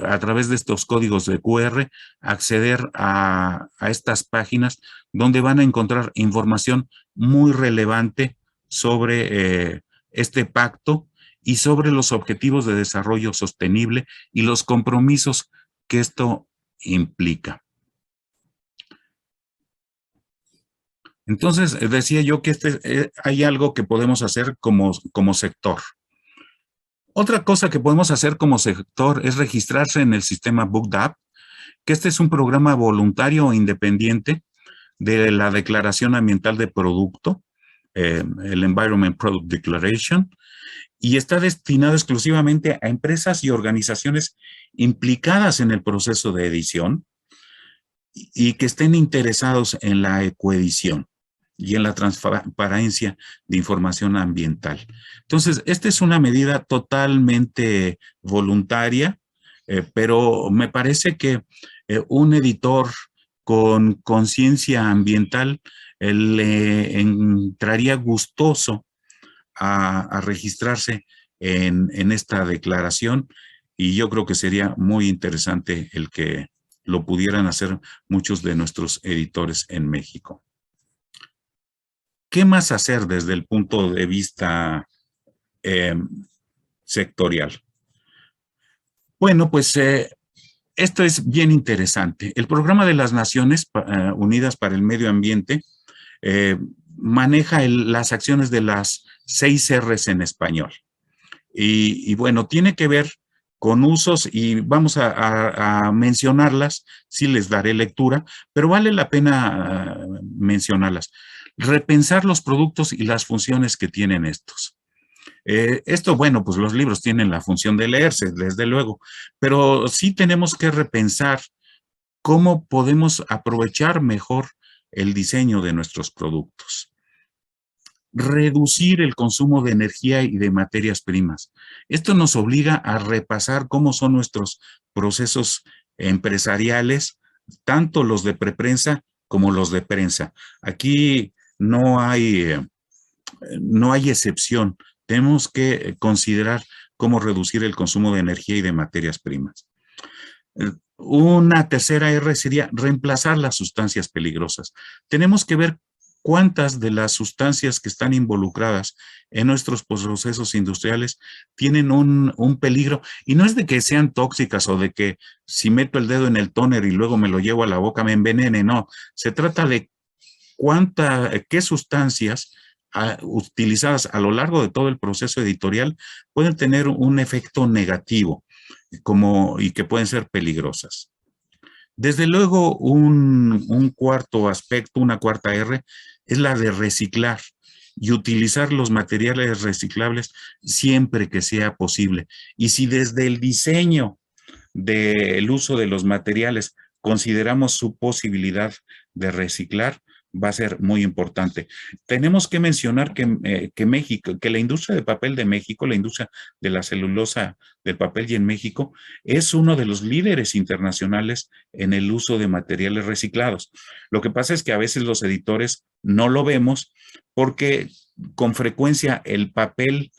a través de estos códigos de QR acceder a estas páginas donde van a encontrar información muy relevante sobre este pacto y sobre los objetivos de desarrollo sostenible y los compromisos que esto implica. Entonces, decía yo que hay algo que podemos hacer como sector. Otra cosa que podemos hacer como sector es registrarse en el sistema BookDAP, que este es un programa voluntario o independiente de la Declaración Ambiental de Producto, el Environment Product Declaration, y está destinado exclusivamente a empresas y organizaciones implicadas en el proceso de edición y que estén interesados en la ecoedición y en la transparencia de información ambiental. Entonces, esta es una medida totalmente voluntaria, pero me parece que un editor con conciencia ambiental le entraría gustoso a registrarse en esta declaración, y yo creo que sería muy interesante el que lo pudieran hacer muchos de nuestros editores en México. ¿Qué más hacer desde el punto de vista sectorial? Bueno, pues esto es bien interesante. El Programa de las Naciones Unidas para el Medio Ambiente maneja las acciones de las 6 R's en español. Y bueno, tiene que ver con usos, y vamos a mencionarlas, sí les daré lectura, pero vale la pena mencionarlas. Repensar los productos y las funciones que tienen estos. Esto, bueno, pues los libros tienen la función de leerse, desde luego, pero sí tenemos que repensar cómo podemos aprovechar mejor el diseño de nuestros productos. Reducir el consumo de energía y de materias primas. Esto nos obliga a repasar cómo son nuestros procesos empresariales, tanto los de preprensa como los de prensa. Aquí no hay excepción. Tenemos que considerar cómo reducir el consumo de energía y de materias primas. Una tercera R sería reemplazar las sustancias peligrosas. Tenemos que ver cuántas de las sustancias que están involucradas en nuestros procesos industriales tienen un peligro. Y no es de que sean tóxicas o de que si meto el dedo en el tóner y luego me lo llevo a la boca me envenene, no. Se trata de qué sustancias utilizadas a lo largo de todo el proceso editorial pueden tener un efecto negativo y que pueden ser peligrosas. Desde luego, un cuarto aspecto, una cuarta R, es la de reciclar y utilizar los materiales reciclables siempre que sea posible. Y si desde el diseño del uso de los materiales consideramos su posibilidad de reciclar, va a ser muy importante. Tenemos que mencionar que México, que la industria de papel de México, la industria de la celulosa del papel y en México, es uno de los líderes internacionales en el uso de materiales reciclados. Lo que pasa es que a veces los editores no lo vemos porque con frecuencia el papel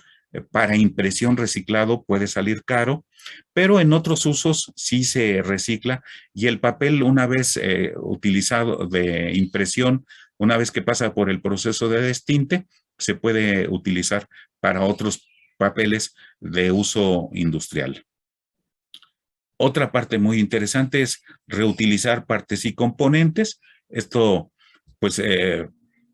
para impresión reciclado puede salir caro, pero en otros usos sí se recicla y el papel una vez utilizado de impresión, una vez que pasa por el proceso de destinte, se puede utilizar para otros papeles de uso industrial. Otra parte muy interesante es reutilizar partes y componentes. Esto pues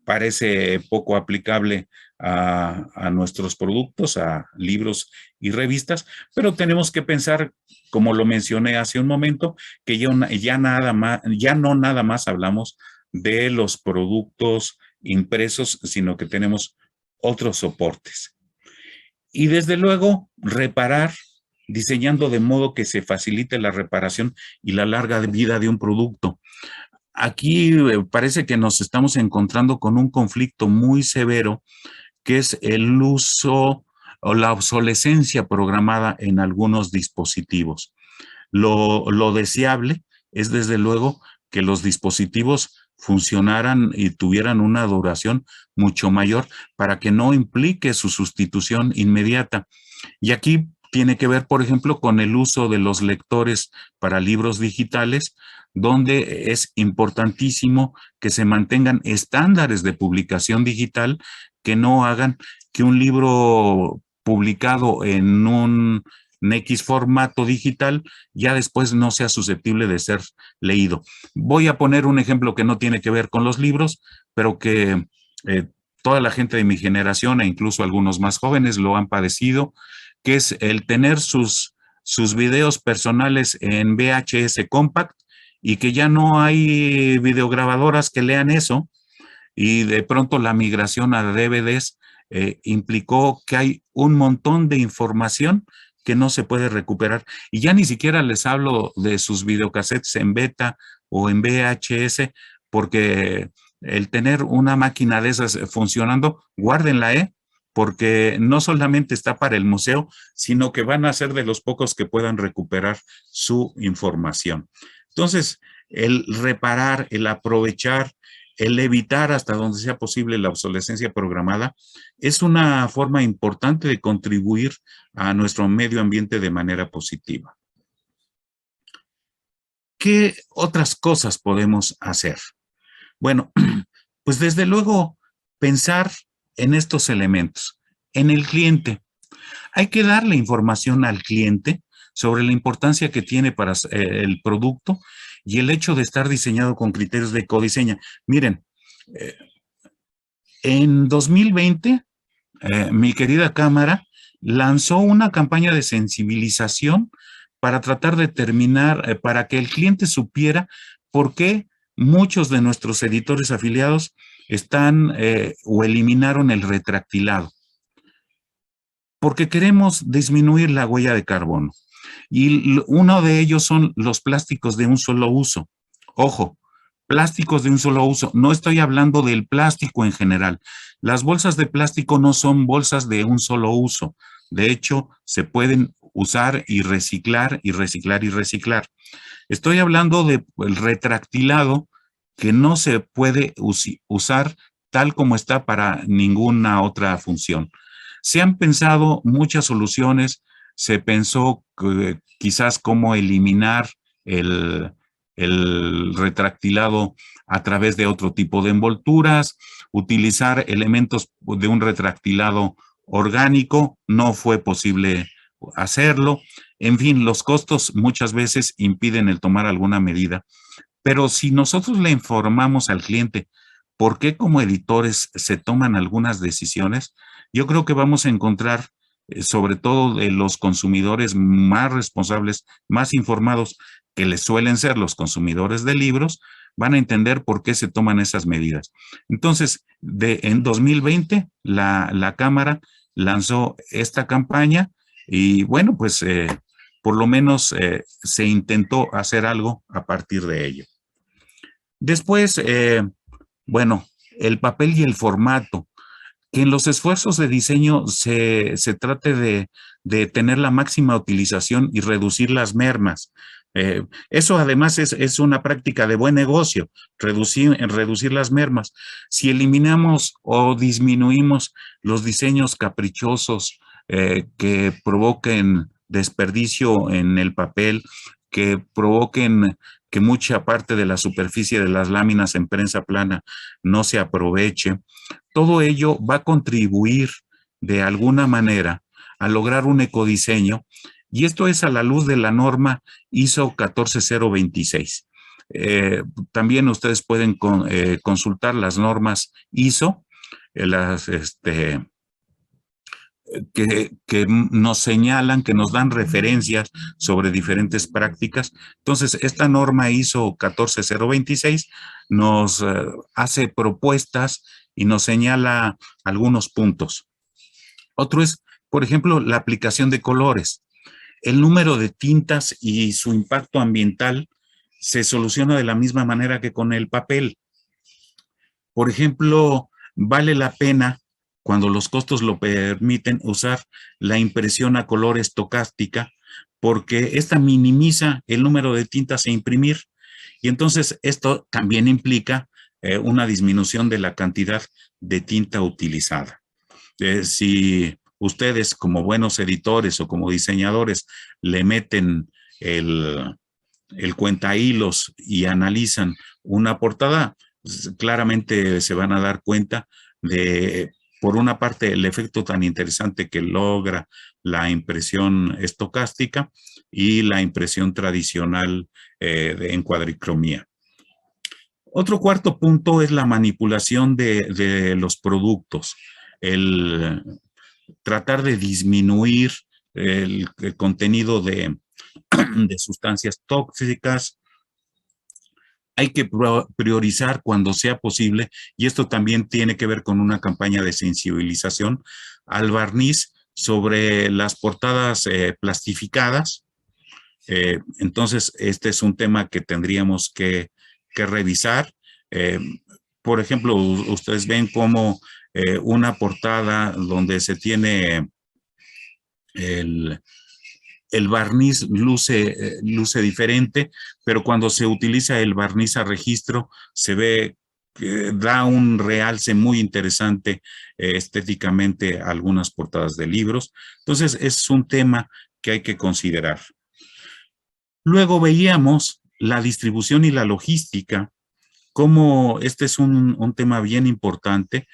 parece poco aplicable a nuestros productos, a libros y revistas, pero tenemos que pensar, como lo mencioné hace un momento, que ya no nada más hablamos de los productos impresos, sino que tenemos otros soportes. Y desde luego, reparar, diseñando de modo que se facilite la reparación y la larga vida de un producto. Aquí parece que nos estamos encontrando con un conflicto muy severo, que es el uso o la obsolescencia programada en algunos dispositivos. Lo deseable es desde luego que los dispositivos funcionaran y tuvieran una duración mucho mayor para que no implique su sustitución inmediata. Y aquí tiene que ver, por ejemplo, con el uso de los lectores para libros digitales, donde es importantísimo que se mantengan estándares de publicación digital que no hagan que un libro publicado en un X formato digital ya después no sea susceptible de ser leído. Voy a poner un ejemplo que no tiene que ver con los libros, pero que toda la gente de mi generación e incluso algunos más jóvenes lo han padecido, que es el tener sus videos personales en VHS Compact y que ya no hay videograbadoras que lean eso, y de pronto la migración a DVDs implicó que hay un montón de información que no se puede recuperar. Y ya ni siquiera les hablo de sus videocassettes en beta o en VHS, porque el tener una máquina de esas funcionando, guárdenla, porque no solamente está para el museo, sino que van a ser de los pocos que puedan recuperar su información. Entonces, el reparar, el aprovechar, el evitar hasta donde sea posible la obsolescencia programada es una forma importante de contribuir a nuestro medio ambiente de manera positiva. ¿Qué otras cosas podemos hacer? Bueno, pues desde luego pensar en estos elementos. En el cliente, hay que darle información al cliente sobre la importancia que tiene para el producto y el hecho de estar diseñado con criterios de ecodiseño. Miren, en 2020, mi querida Cámara lanzó una campaña de sensibilización para tratar de determinar, para que el cliente supiera por qué muchos de nuestros editores afiliados están o eliminaron el retractilado. Porque queremos disminuir la huella de carbono. Y uno de ellos son los plásticos de un solo uso. Ojo, plásticos de un solo uso. No estoy hablando del plástico en general. Las bolsas de plástico no son bolsas de un solo uso. De hecho, se pueden usar y reciclar y reciclar y reciclar. Estoy hablando del retractilado que no se puede usar tal como está para ninguna otra función. Se han pensado muchas soluciones. Se pensó quizás cómo eliminar el retractilado a través de otro tipo de envolturas, utilizar elementos de un retractilado orgánico, no fue posible hacerlo. En fin, los costos muchas veces impiden el tomar alguna medida, pero si nosotros le informamos al cliente por qué como editores se toman algunas decisiones, yo creo que vamos a encontrar, sobre todo de los consumidores más responsables, más informados, que les suelen ser los consumidores de libros, van a entender por qué se toman esas medidas. Entonces, en 2020, la Cámara lanzó esta campaña y bueno, pues por lo menos se intentó hacer algo a partir de ello. Después, bueno, el papel y el formato. Que en los esfuerzos de diseño se trate de tener la máxima utilización y reducir las mermas. Eso además es una práctica de buen negocio, reducir las mermas. Si eliminamos o disminuimos los diseños caprichosos que provoquen desperdicio en el papel, que provoquen que mucha parte de la superficie de las láminas en prensa plana no se aproveche, todo ello va a contribuir de alguna manera a lograr un ecodiseño, y esto es a la luz de la norma ISO 14026. También ustedes pueden consultar las normas ISO, que nos señalan, que nos dan referencias sobre diferentes prácticas. Entonces, esta norma ISO 14026 nos hace propuestas y nos señala algunos puntos. Otro es, por ejemplo, la aplicación de colores. El número de tintas y su impacto ambiental se soluciona de la misma manera que con el papel. Por ejemplo, vale la pena, cuando los costos lo permiten, usar la impresión a color estocástica, porque esta minimiza el número de tintas a imprimir. Y entonces esto también implica una disminución de la cantidad de tinta utilizada. Si ustedes como buenos editores o como diseñadores le meten el cuentahilos y analizan una portada, claramente se van a dar cuenta de, por una parte, el efecto tan interesante que logra la impresión estocástica y la impresión tradicional en cuadricromía. Otro cuarto punto es la manipulación de los productos, el tratar de disminuir el contenido de sustancias tóxicas. Hay que priorizar cuando sea posible, y esto también tiene que ver con una campaña de sensibilización al barniz sobre las portadas plastificadas. Entonces, este es un tema que tendríamos que revisar. Por ejemplo, ustedes ven como una portada donde se tiene el barniz luce diferente, pero cuando se utiliza el barniz a registro se ve que da un realce muy interesante estéticamente a algunas portadas de libros. Entonces es un tema que hay que considerar. Luego veíamos la distribución y la logística, como este es un tema bien importante.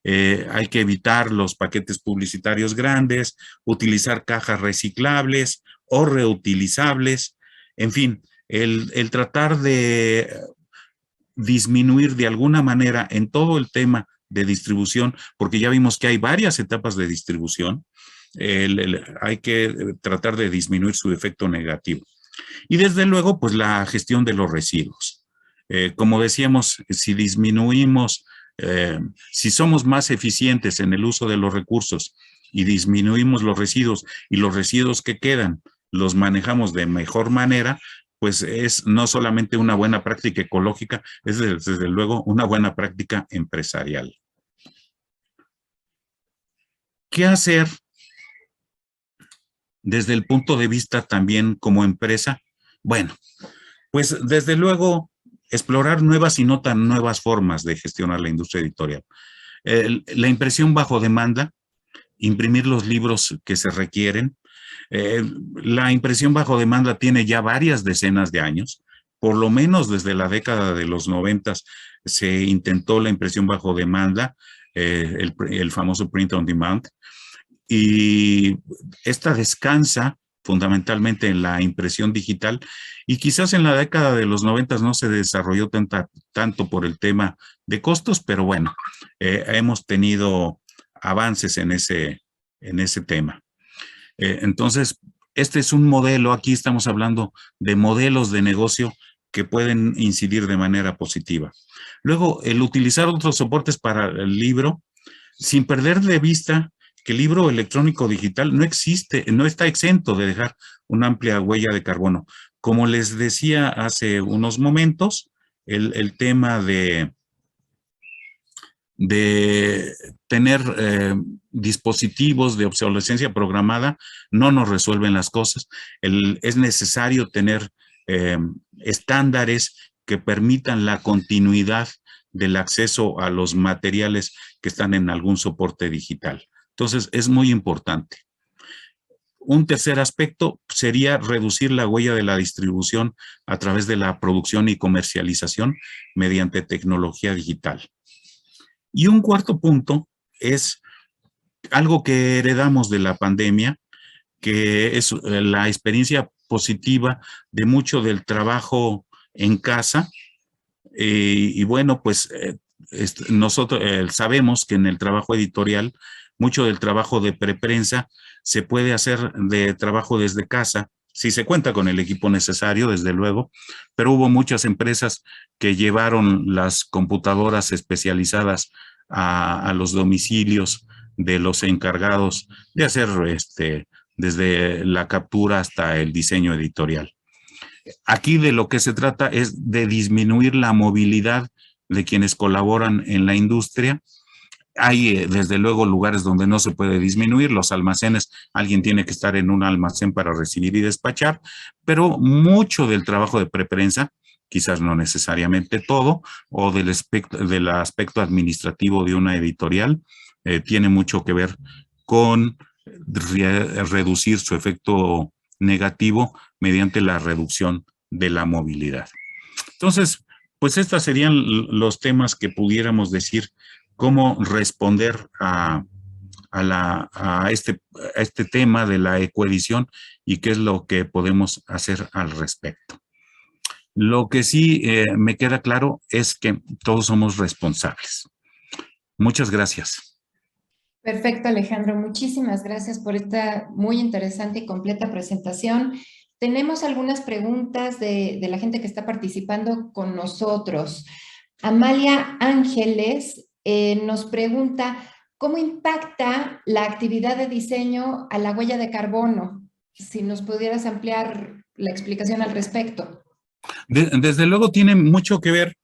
Hay que evitar los paquetes publicitarios grandes, utilizar cajas reciclables o reutilizables. En fin, el tratar de disminuir de alguna manera en todo el tema de distribución, porque ya vimos que hay varias etapas de distribución, hay que tratar de disminuir su efecto negativo. Y desde luego, pues la gestión de los residuos. Como decíamos, si disminuimos, si somos más eficientes en el uso de los recursos y disminuimos los residuos, y los residuos que quedan los manejamos de mejor manera, pues es no solamente una buena práctica ecológica, es desde luego una buena práctica empresarial. ¿Qué hacer desde el punto de vista también como empresa? Bueno, pues desde luego explorar nuevas y no tan nuevas formas de gestionar la industria editorial. La impresión bajo demanda, imprimir los libros que se requieren. La impresión bajo demanda tiene ya varias decenas de años. por lo menos desde la década de los 90 se intentó la impresión bajo demanda, el famoso print on demand, y esta descansa fundamentalmente en la impresión digital, y quizás en la década de los 90 no se desarrolló tanto por el tema de costos, pero bueno, hemos tenido avances en ese tema. Entonces, este es un modelo, aquí estamos hablando de modelos de negocio que pueden incidir de manera positiva. Luego, el utilizar otros soportes para el libro, sin perder de vista que el libro electrónico digital no existe, no está exento de dejar una amplia huella de carbono. Como les decía hace unos momentos, el tema de tener dispositivos de obsolescencia programada no nos resuelven las cosas. Es necesario tener estándares que permitan la continuidad del acceso a los materiales que están en algún soporte digital. Entonces, es muy importante. Un tercer aspecto sería reducir la huella de la distribución a través de la producción y comercialización mediante tecnología digital. Y un cuarto punto es algo que heredamos de la pandemia, que es la experiencia positiva de mucho del trabajo en casa. Y bueno, pues nosotros sabemos que en el trabajo editorial, mucho del trabajo de preprensa se puede hacer de trabajo desde casa, si se cuenta con el equipo necesario, desde luego, pero hubo muchas empresas que llevaron las computadoras especializadas a los domicilios de los encargados de hacer desde la captura hasta el diseño editorial. Aquí de lo que se trata es de disminuir la movilidad de quienes colaboran en la industria. Hay desde luego lugares donde no se puede disminuir, los almacenes, alguien tiene que estar en un almacén para recibir y despachar, pero mucho del trabajo de preprensa, quizás no necesariamente todo, o del aspecto administrativo de una editorial, tiene mucho que ver con reducir su efecto negativo mediante la reducción de la movilidad. Entonces, pues estos serían los temas que pudiéramos decir, cómo responder a este tema de la ecoedición y qué es lo que podemos hacer al respecto. Lo que sí me queda claro es que todos somos responsables. Muchas gracias. Perfecto, Alejandro. Muchísimas gracias por esta muy interesante y completa presentación. Tenemos algunas preguntas de la gente que está participando con nosotros. Amalia Ángeles nos pregunta, ¿cómo impacta la actividad de diseño a la huella de carbono? Si nos pudieras ampliar la explicación al respecto. Desde luego tiene mucho que ver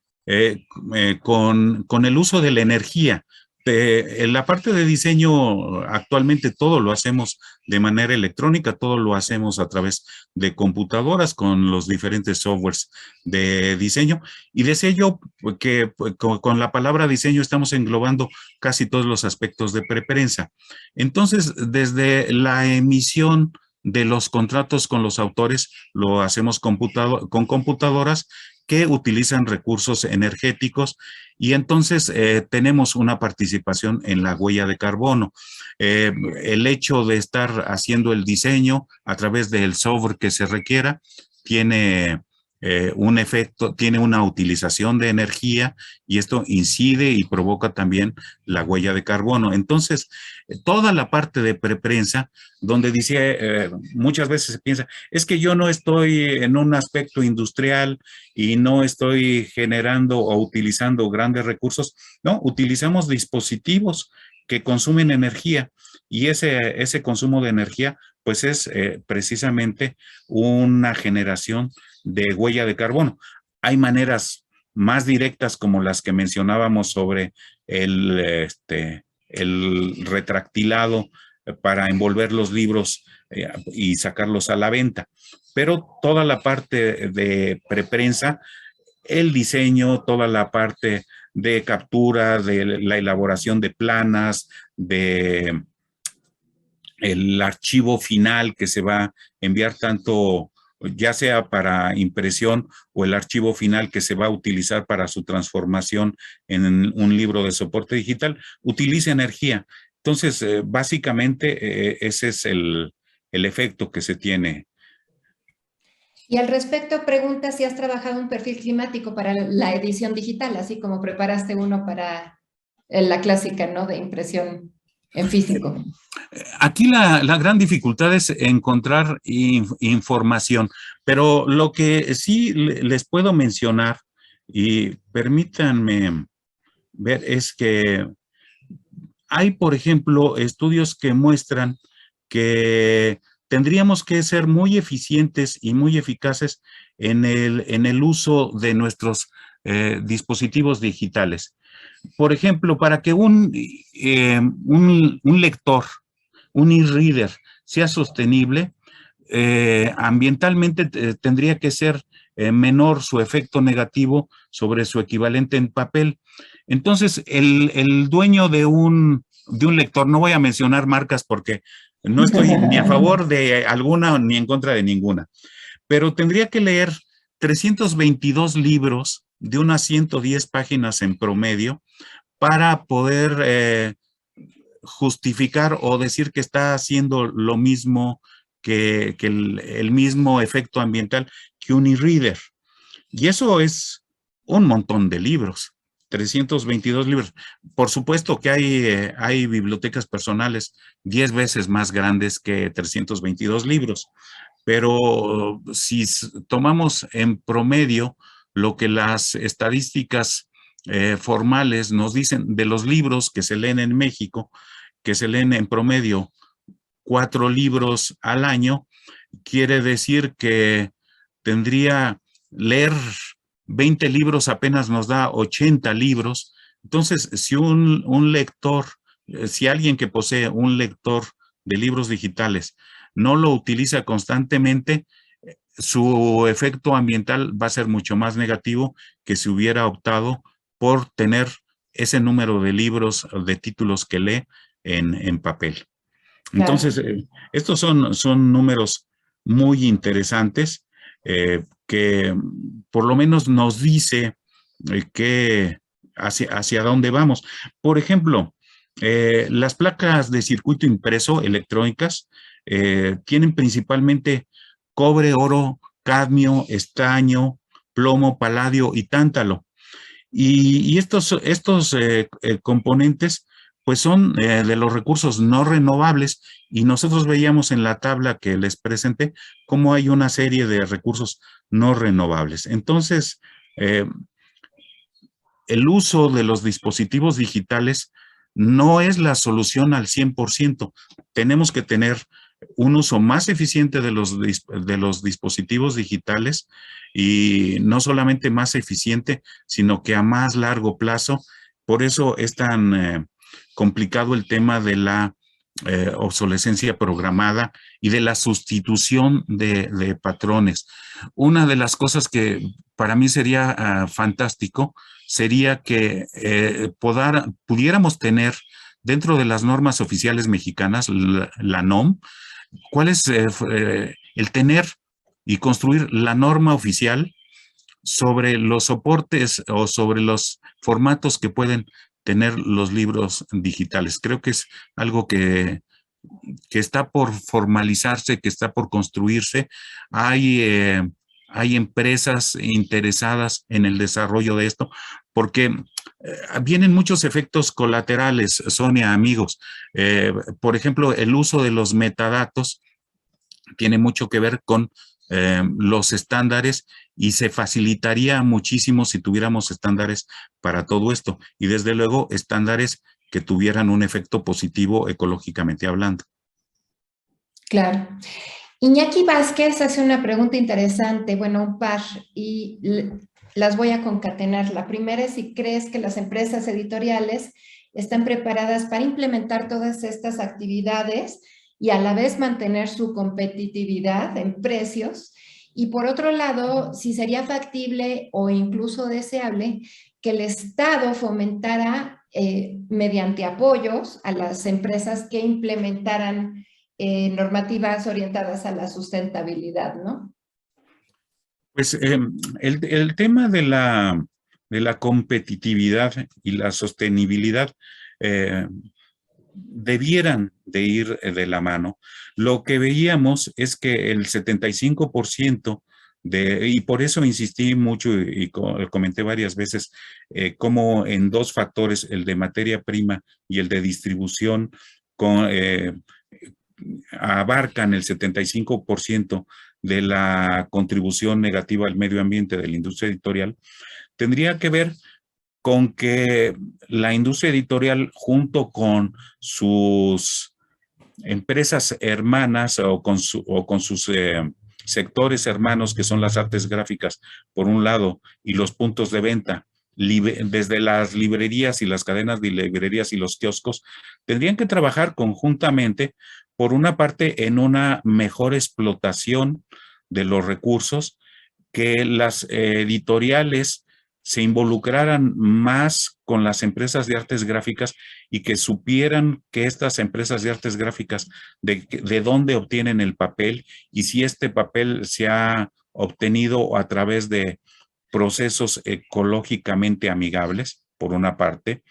con el uso de la energía. En la parte de diseño, actualmente todo lo hacemos de manera electrónica, todo lo hacemos a través de computadoras con los diferentes softwares de diseño. Y decía yo que con la palabra diseño estamos englobando casi todos los aspectos de preprensa. Entonces, desde la emisión de los contratos con los autores lo hacemos con computadoras que utilizan recursos energéticos, y entonces tenemos una participación en la huella de carbono. El hecho de estar haciendo el diseño a través del software que se requiera tiene un efecto, tiene una utilización de energía, y esto incide y provoca también la huella de carbono. Entonces, toda la parte de preprensa, donde dice, muchas veces se piensa, es que yo no estoy en un aspecto industrial y no estoy generando o utilizando grandes recursos. No, utilizamos dispositivos que consumen energía, y ese consumo de energía pues es precisamente una generación de huella de carbono. Hay maneras más directas como las que mencionábamos sobre el retractilado para envolver los libros y sacarlos a la venta. Pero toda la parte de preprensa, el diseño, toda la parte de captura, de la elaboración de planas, de el archivo final que se va a enviar tanto ya sea para impresión o el archivo final que se va a utilizar para su transformación en un libro de soporte digital, utiliza energía. Entonces, básicamente, ese es el efecto que se tiene. Y al respecto, pregunta si has trabajado un perfil climático para la edición digital, así como preparaste uno para la clásica, ¿no? De impresión en físico. Aquí la gran dificultad es encontrar información, pero lo que sí les puedo mencionar, y permítanme ver, es que hay, por ejemplo, estudios que muestran que tendríamos que ser muy eficientes y muy eficaces en el uso de nuestros dispositivos digitales. Por ejemplo, para que un lector, un e-reader, sea sostenible, ambientalmente tendría que ser menor su efecto negativo sobre su equivalente en papel. Entonces, el dueño de un lector, no voy a mencionar marcas porque no estoy ni a favor de alguna ni en contra de ninguna, pero tendría que leer 322 libros de unas 110 páginas en promedio para poder justificar o decir que está haciendo lo mismo que el mismo efecto ambiental que un e-reader. Y eso es un montón de libros, 322 libros. Por supuesto que hay bibliotecas personales 10 veces más grandes que 322 libros, pero si tomamos en promedio lo que las estadísticas formales nos dicen de los libros que se leen en México, que se leen en promedio 4 libros al año, quiere decir que tendría leer 20 libros apenas nos da 80 libros. Entonces, si un lector, si alguien que posee un lector de libros digitales no lo utiliza constantemente, su efecto ambiental va a ser mucho más negativo que si hubiera optado por tener ese número de libros, de títulos que lee en papel. Entonces, Claro. estos son números muy interesantes que por lo menos nos dice que hacia dónde vamos. Por ejemplo, las placas de circuito impreso electrónicas tienen principalmente cobre, oro, cadmio, estaño, plomo, paladio y tántalo. Y estos componentes pues son de los recursos no renovables y nosotros veíamos en la tabla que les presenté cómo hay una serie de recursos no renovables. Entonces, eh, el uso de los dispositivos digitales no es la solución al 100%. Tenemos que tener un uso más eficiente de los dispositivos digitales y no solamente más eficiente, sino que a más largo plazo. Por eso es tan complicado el tema de la obsolescencia programada y de la sustitución de patrones. Una de las cosas que para mí sería fantástico sería que pudiéramos tener dentro de las normas oficiales mexicanas, la NOM, cuál es el tener y construir la norma oficial sobre los soportes o sobre los formatos que pueden tener los libros digitales. Creo que es algo que está por formalizarse, que está por construirse. Hay empresas interesadas en el desarrollo de esto, porque vienen muchos efectos colaterales, Sonia, amigos. Por ejemplo, el uso de los metadatos tiene mucho que ver con los estándares y se facilitaría muchísimo si tuviéramos estándares para todo esto y desde luego estándares que tuvieran un efecto positivo ecológicamente hablando. Claro. Iñaki Vázquez hace una pregunta interesante, bueno, un par, y las voy a concatenar. La primera es si crees que las empresas editoriales están preparadas para implementar todas estas actividades y a la vez mantener su competitividad en precios. Y por otro lado, si sería factible o incluso deseable que el Estado fomentara mediante apoyos a las empresas que implementaran normativas orientadas a la sustentabilidad, ¿no? Pues el tema de la competitividad y la sostenibilidad eh, debieran de ir de la mano. Lo que veíamos es que el 75% y por eso insistí mucho y comenté varias veces, como en dos factores, el de materia prima y el de distribución, con, abarcan el 75% de la contribución negativa al medio ambiente de la industria editorial, tendría que ver con que la industria editorial, junto con sus empresas hermanas o con sus sectores hermanos, que son las artes gráficas, por un lado, y los puntos de venta, desde las librerías y las cadenas de librerías y los kioscos, tendrían que trabajar conjuntamente, por una parte, en una mejor explotación de los recursos, que las editoriales se involucraran más con las empresas de artes gráficas y que supieran que estas empresas de artes gráficas de dónde obtienen el papel y si este papel se ha obtenido a través de procesos ecológicamente amigables, por una parte.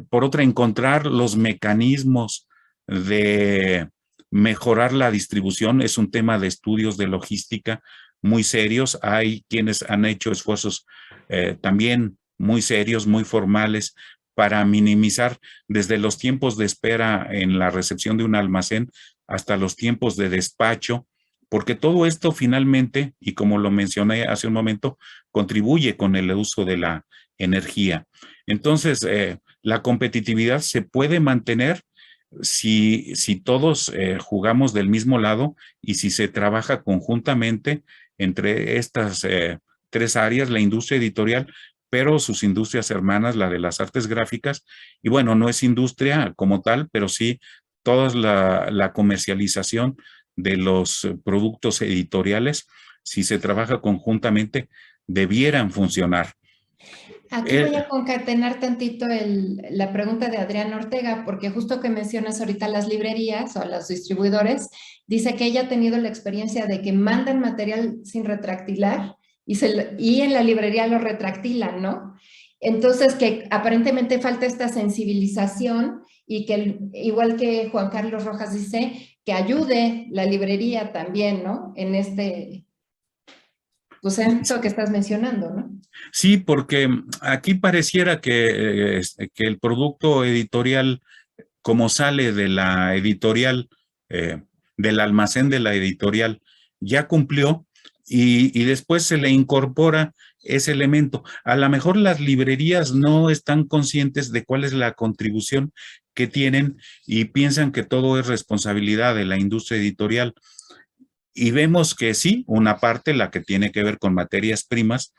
Por otra, encontrar los mecanismos de mejorar la distribución. Es un tema de estudios de logística muy serios. Hay quienes han hecho esfuerzos también muy serios, muy formales, para minimizar desde los tiempos de espera en la recepción de un almacén hasta los tiempos de despacho, porque todo esto finalmente, y como lo mencioné hace un momento, contribuye con el uso de la energía. Entonces, la competitividad se puede mantener si todos jugamos del mismo lado y si se trabaja conjuntamente entre estas tres áreas, la industria editorial, pero sus industrias hermanas, la de las artes gráficas, y bueno, no es industria como tal, pero sí toda la comercialización de los productos editoriales, si se trabaja conjuntamente, debieran funcionar. Aquí voy a concatenar tantito la pregunta de Adrián Ortega, porque justo que mencionas ahorita las librerías o los distribuidores, dice que ella ha tenido la experiencia de que mandan material sin retractilar y en la librería lo retractilan, ¿no? Entonces, que aparentemente falta esta sensibilización y que, igual que Juan Carlos Rojas dice, que ayude la librería también, ¿no? En pues esto que estás mencionando, ¿no? Sí, porque aquí pareciera que el producto editorial, como sale de la editorial, del almacén de la editorial, ya cumplió y después se le incorpora ese elemento. A lo mejor las librerías no están conscientes de cuál es la contribución que tienen y piensan que todo es responsabilidad de la industria editorial. Y vemos que sí, una parte, la que tiene que ver con materias primas,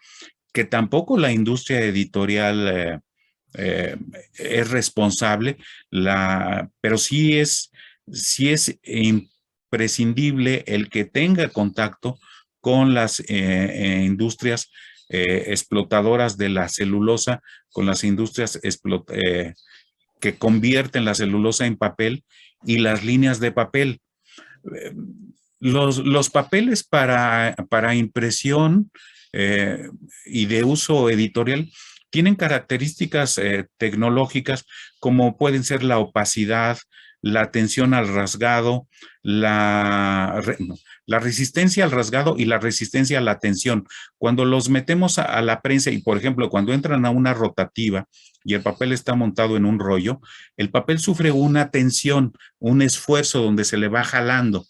que tampoco la industria editorial es responsable, pero sí es imprescindible el que tenga contacto con las industrias explotadoras de la celulosa, con las industrias que convierten la celulosa en papel y las líneas de papel. Los papeles para impresión y de uso editorial tienen características tecnológicas como pueden ser la opacidad, la tensión al rasgado, la resistencia al rasgado y la resistencia a la tensión. Cuando los metemos a la prensa y, por ejemplo, cuando entran a una rotativa y el papel está montado en un rollo, el papel sufre una tensión, un esfuerzo donde se le va jalando.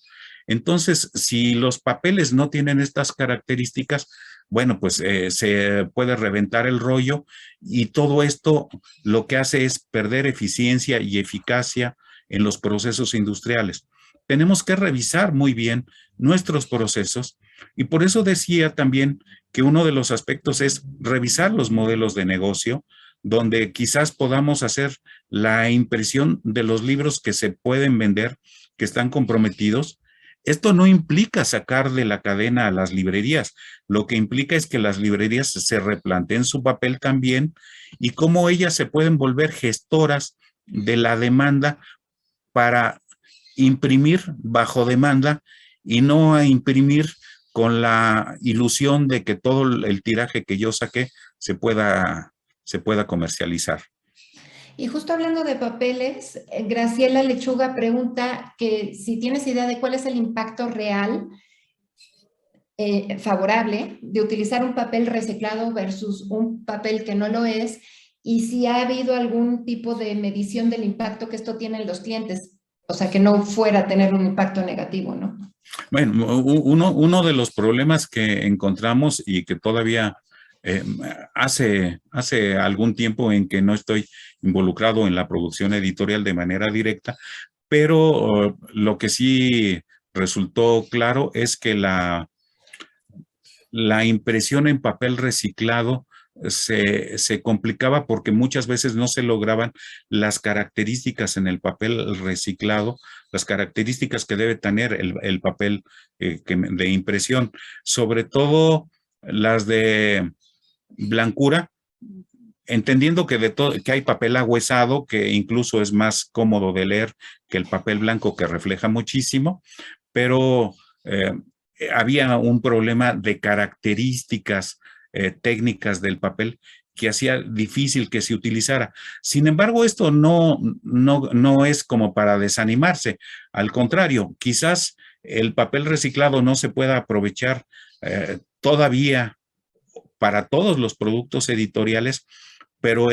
Entonces, si los papeles no tienen estas características, bueno, pues se puede reventar el rollo y todo esto lo que hace es perder eficiencia y eficacia en los procesos industriales. Tenemos que revisar muy bien nuestros procesos y por eso decía también que uno de los aspectos es revisar los modelos de negocio, donde quizás podamos hacer la impresión de los libros que se pueden vender, que están comprometidos. Esto no implica sacar de la cadena a las librerías, lo que implica es que las librerías se replanteen su papel también y cómo ellas se pueden volver gestoras de la demanda para imprimir bajo demanda y no a imprimir con la ilusión de que todo el tiraje que yo saqué se pueda comercializar. Y justo hablando de papeles, Graciela Lechuga pregunta que si tienes idea de cuál es el impacto real favorable de utilizar un papel reciclado versus un papel que no lo es, y si ha habido algún tipo de medición del impacto que esto tiene en los clientes, o sea, que no fuera a tener un impacto negativo, ¿no? Bueno, uno de los problemas que encontramos y que todavía eh, hace algún tiempo en que no estoy involucrado en la producción editorial de manera directa, pero lo que sí resultó claro es que la impresión en papel reciclado se complicaba porque muchas veces no se lograban las características en el papel reciclado, las características que debe tener el papel de impresión, sobre todo las de blancura, entendiendo que, que hay papel agüezado, que incluso es más cómodo de leer que el papel blanco, que refleja muchísimo, pero había un problema de características técnicas del papel que hacía difícil que se utilizara. Sin embargo, esto no es como para desanimarse. Al contrario, quizás el papel reciclado no se pueda aprovechar todavía para todos los productos editoriales, pero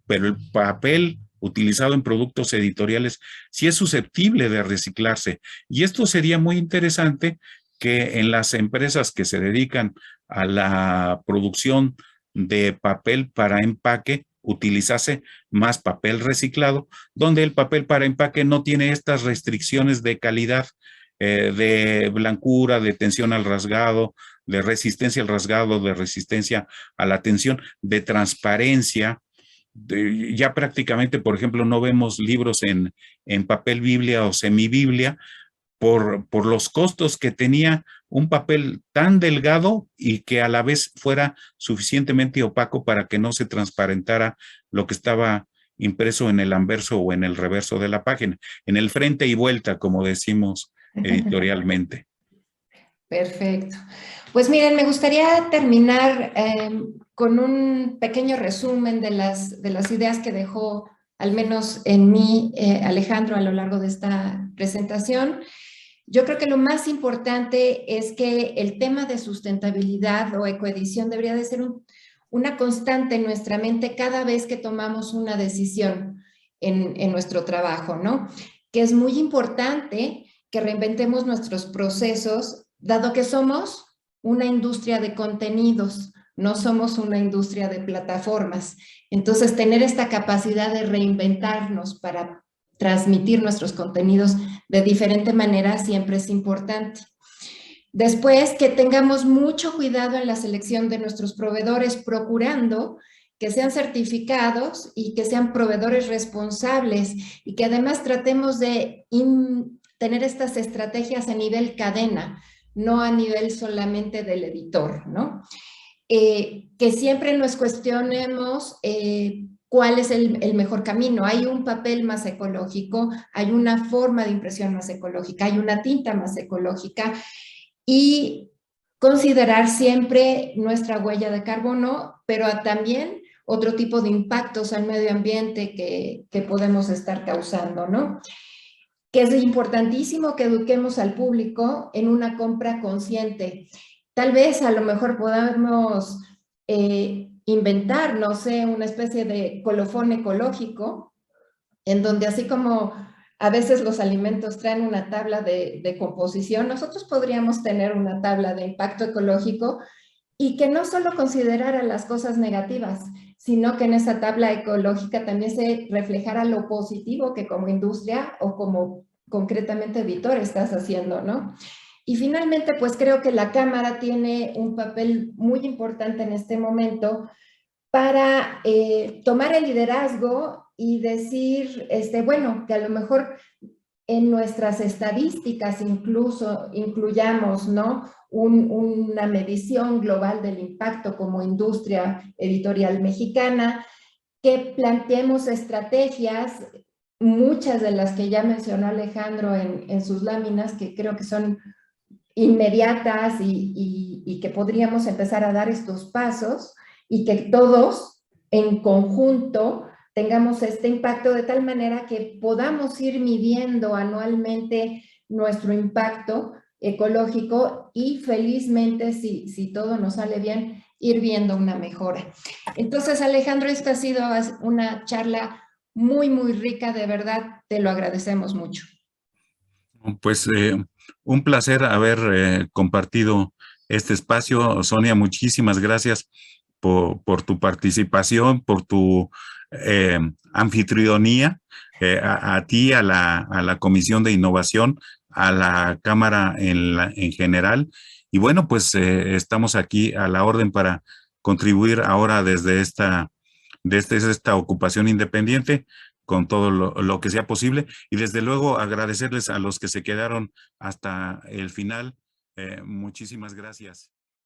pero el papel utilizado en productos editoriales sí es susceptible de reciclarse. Y esto sería muy interesante que en las empresas que se dedican a la producción de papel para empaque utilizase más papel reciclado, donde el papel para empaque no tiene estas restricciones de calidad, de blancura, de tensión al rasgado, de resistencia al rasgado, de resistencia a la tensión, de transparencia. Ya prácticamente, por ejemplo, no vemos libros en papel Biblia o semibiblia por los costos que tenía un papel tan delgado y que a la vez fuera suficientemente opaco para que no se transparentara lo que estaba impreso en el anverso o en el reverso de la página, en el frente y vuelta, como decimos editorialmente. Perfecto. Pues miren, me gustaría terminar con un pequeño resumen de las ideas que dejó, al menos en mí, Alejandro, a lo largo de esta presentación. Yo creo que lo más importante es que el tema de sustentabilidad o ecoedición debería de ser una constante en nuestra mente cada vez que tomamos una decisión en nuestro trabajo, ¿no? Que es muy importante que reinventemos nuestros procesos, dado que somos una industria de contenidos, no somos una industria de plataformas. Entonces, tener esta capacidad de reinventarnos para transmitir nuestros contenidos de diferente manera siempre es importante. Después, que tengamos mucho cuidado en la selección de nuestros proveedores, procurando que sean certificados y que sean proveedores responsables y que además tratemos de tener estas estrategias a nivel cadena, no a nivel solamente del editor, ¿no? Que siempre nos cuestionemos cuál es el mejor camino. Hay un papel más ecológico, hay una forma de impresión más ecológica, hay una tinta más ecológica, y considerar siempre nuestra huella de carbono, pero también otro tipo de impactos al medio ambiente que podemos estar causando, ¿no? Que es importantísimo que eduquemos al público en una compra consciente. Tal vez a lo mejor podamos inventar, no sé, una especie de colofón ecológico, en donde así como a veces los alimentos traen una tabla de composición, nosotros podríamos tener una tabla de impacto ecológico y que no solo considerara las cosas negativas, sino que en esa tabla ecológica también se reflejara lo positivo que como industria o como concretamente editor estás haciendo, ¿no? Y finalmente, pues creo que la Cámara tiene un papel muy importante en este momento para tomar el liderazgo y decir, bueno, que a lo mejor en nuestras estadísticas incluso incluyamos, ¿no? Una medición global del impacto como industria editorial mexicana, que planteemos estrategias, muchas de las que ya mencionó Alejandro en sus láminas, que creo que son inmediatas y que podríamos empezar a dar estos pasos y que todos en conjunto tengamos este impacto de tal manera que podamos ir midiendo anualmente nuestro impacto ecológico y felizmente, si todo nos sale bien, ir viendo una mejora. Entonces, Alejandro, esta ha sido una charla muy, muy rica, de verdad, te lo agradecemos mucho. Pues un placer haber compartido este espacio. Sonia, muchísimas gracias por tu participación, por tu anfitrionía, a ti, a la Comisión de Innovación, a la Cámara en general. Y bueno, pues estamos aquí a la orden para contribuir ahora desde esta ocupación independiente con todo lo que sea posible. Y desde luego agradecerles a los que se quedaron hasta el final. Muchísimas gracias.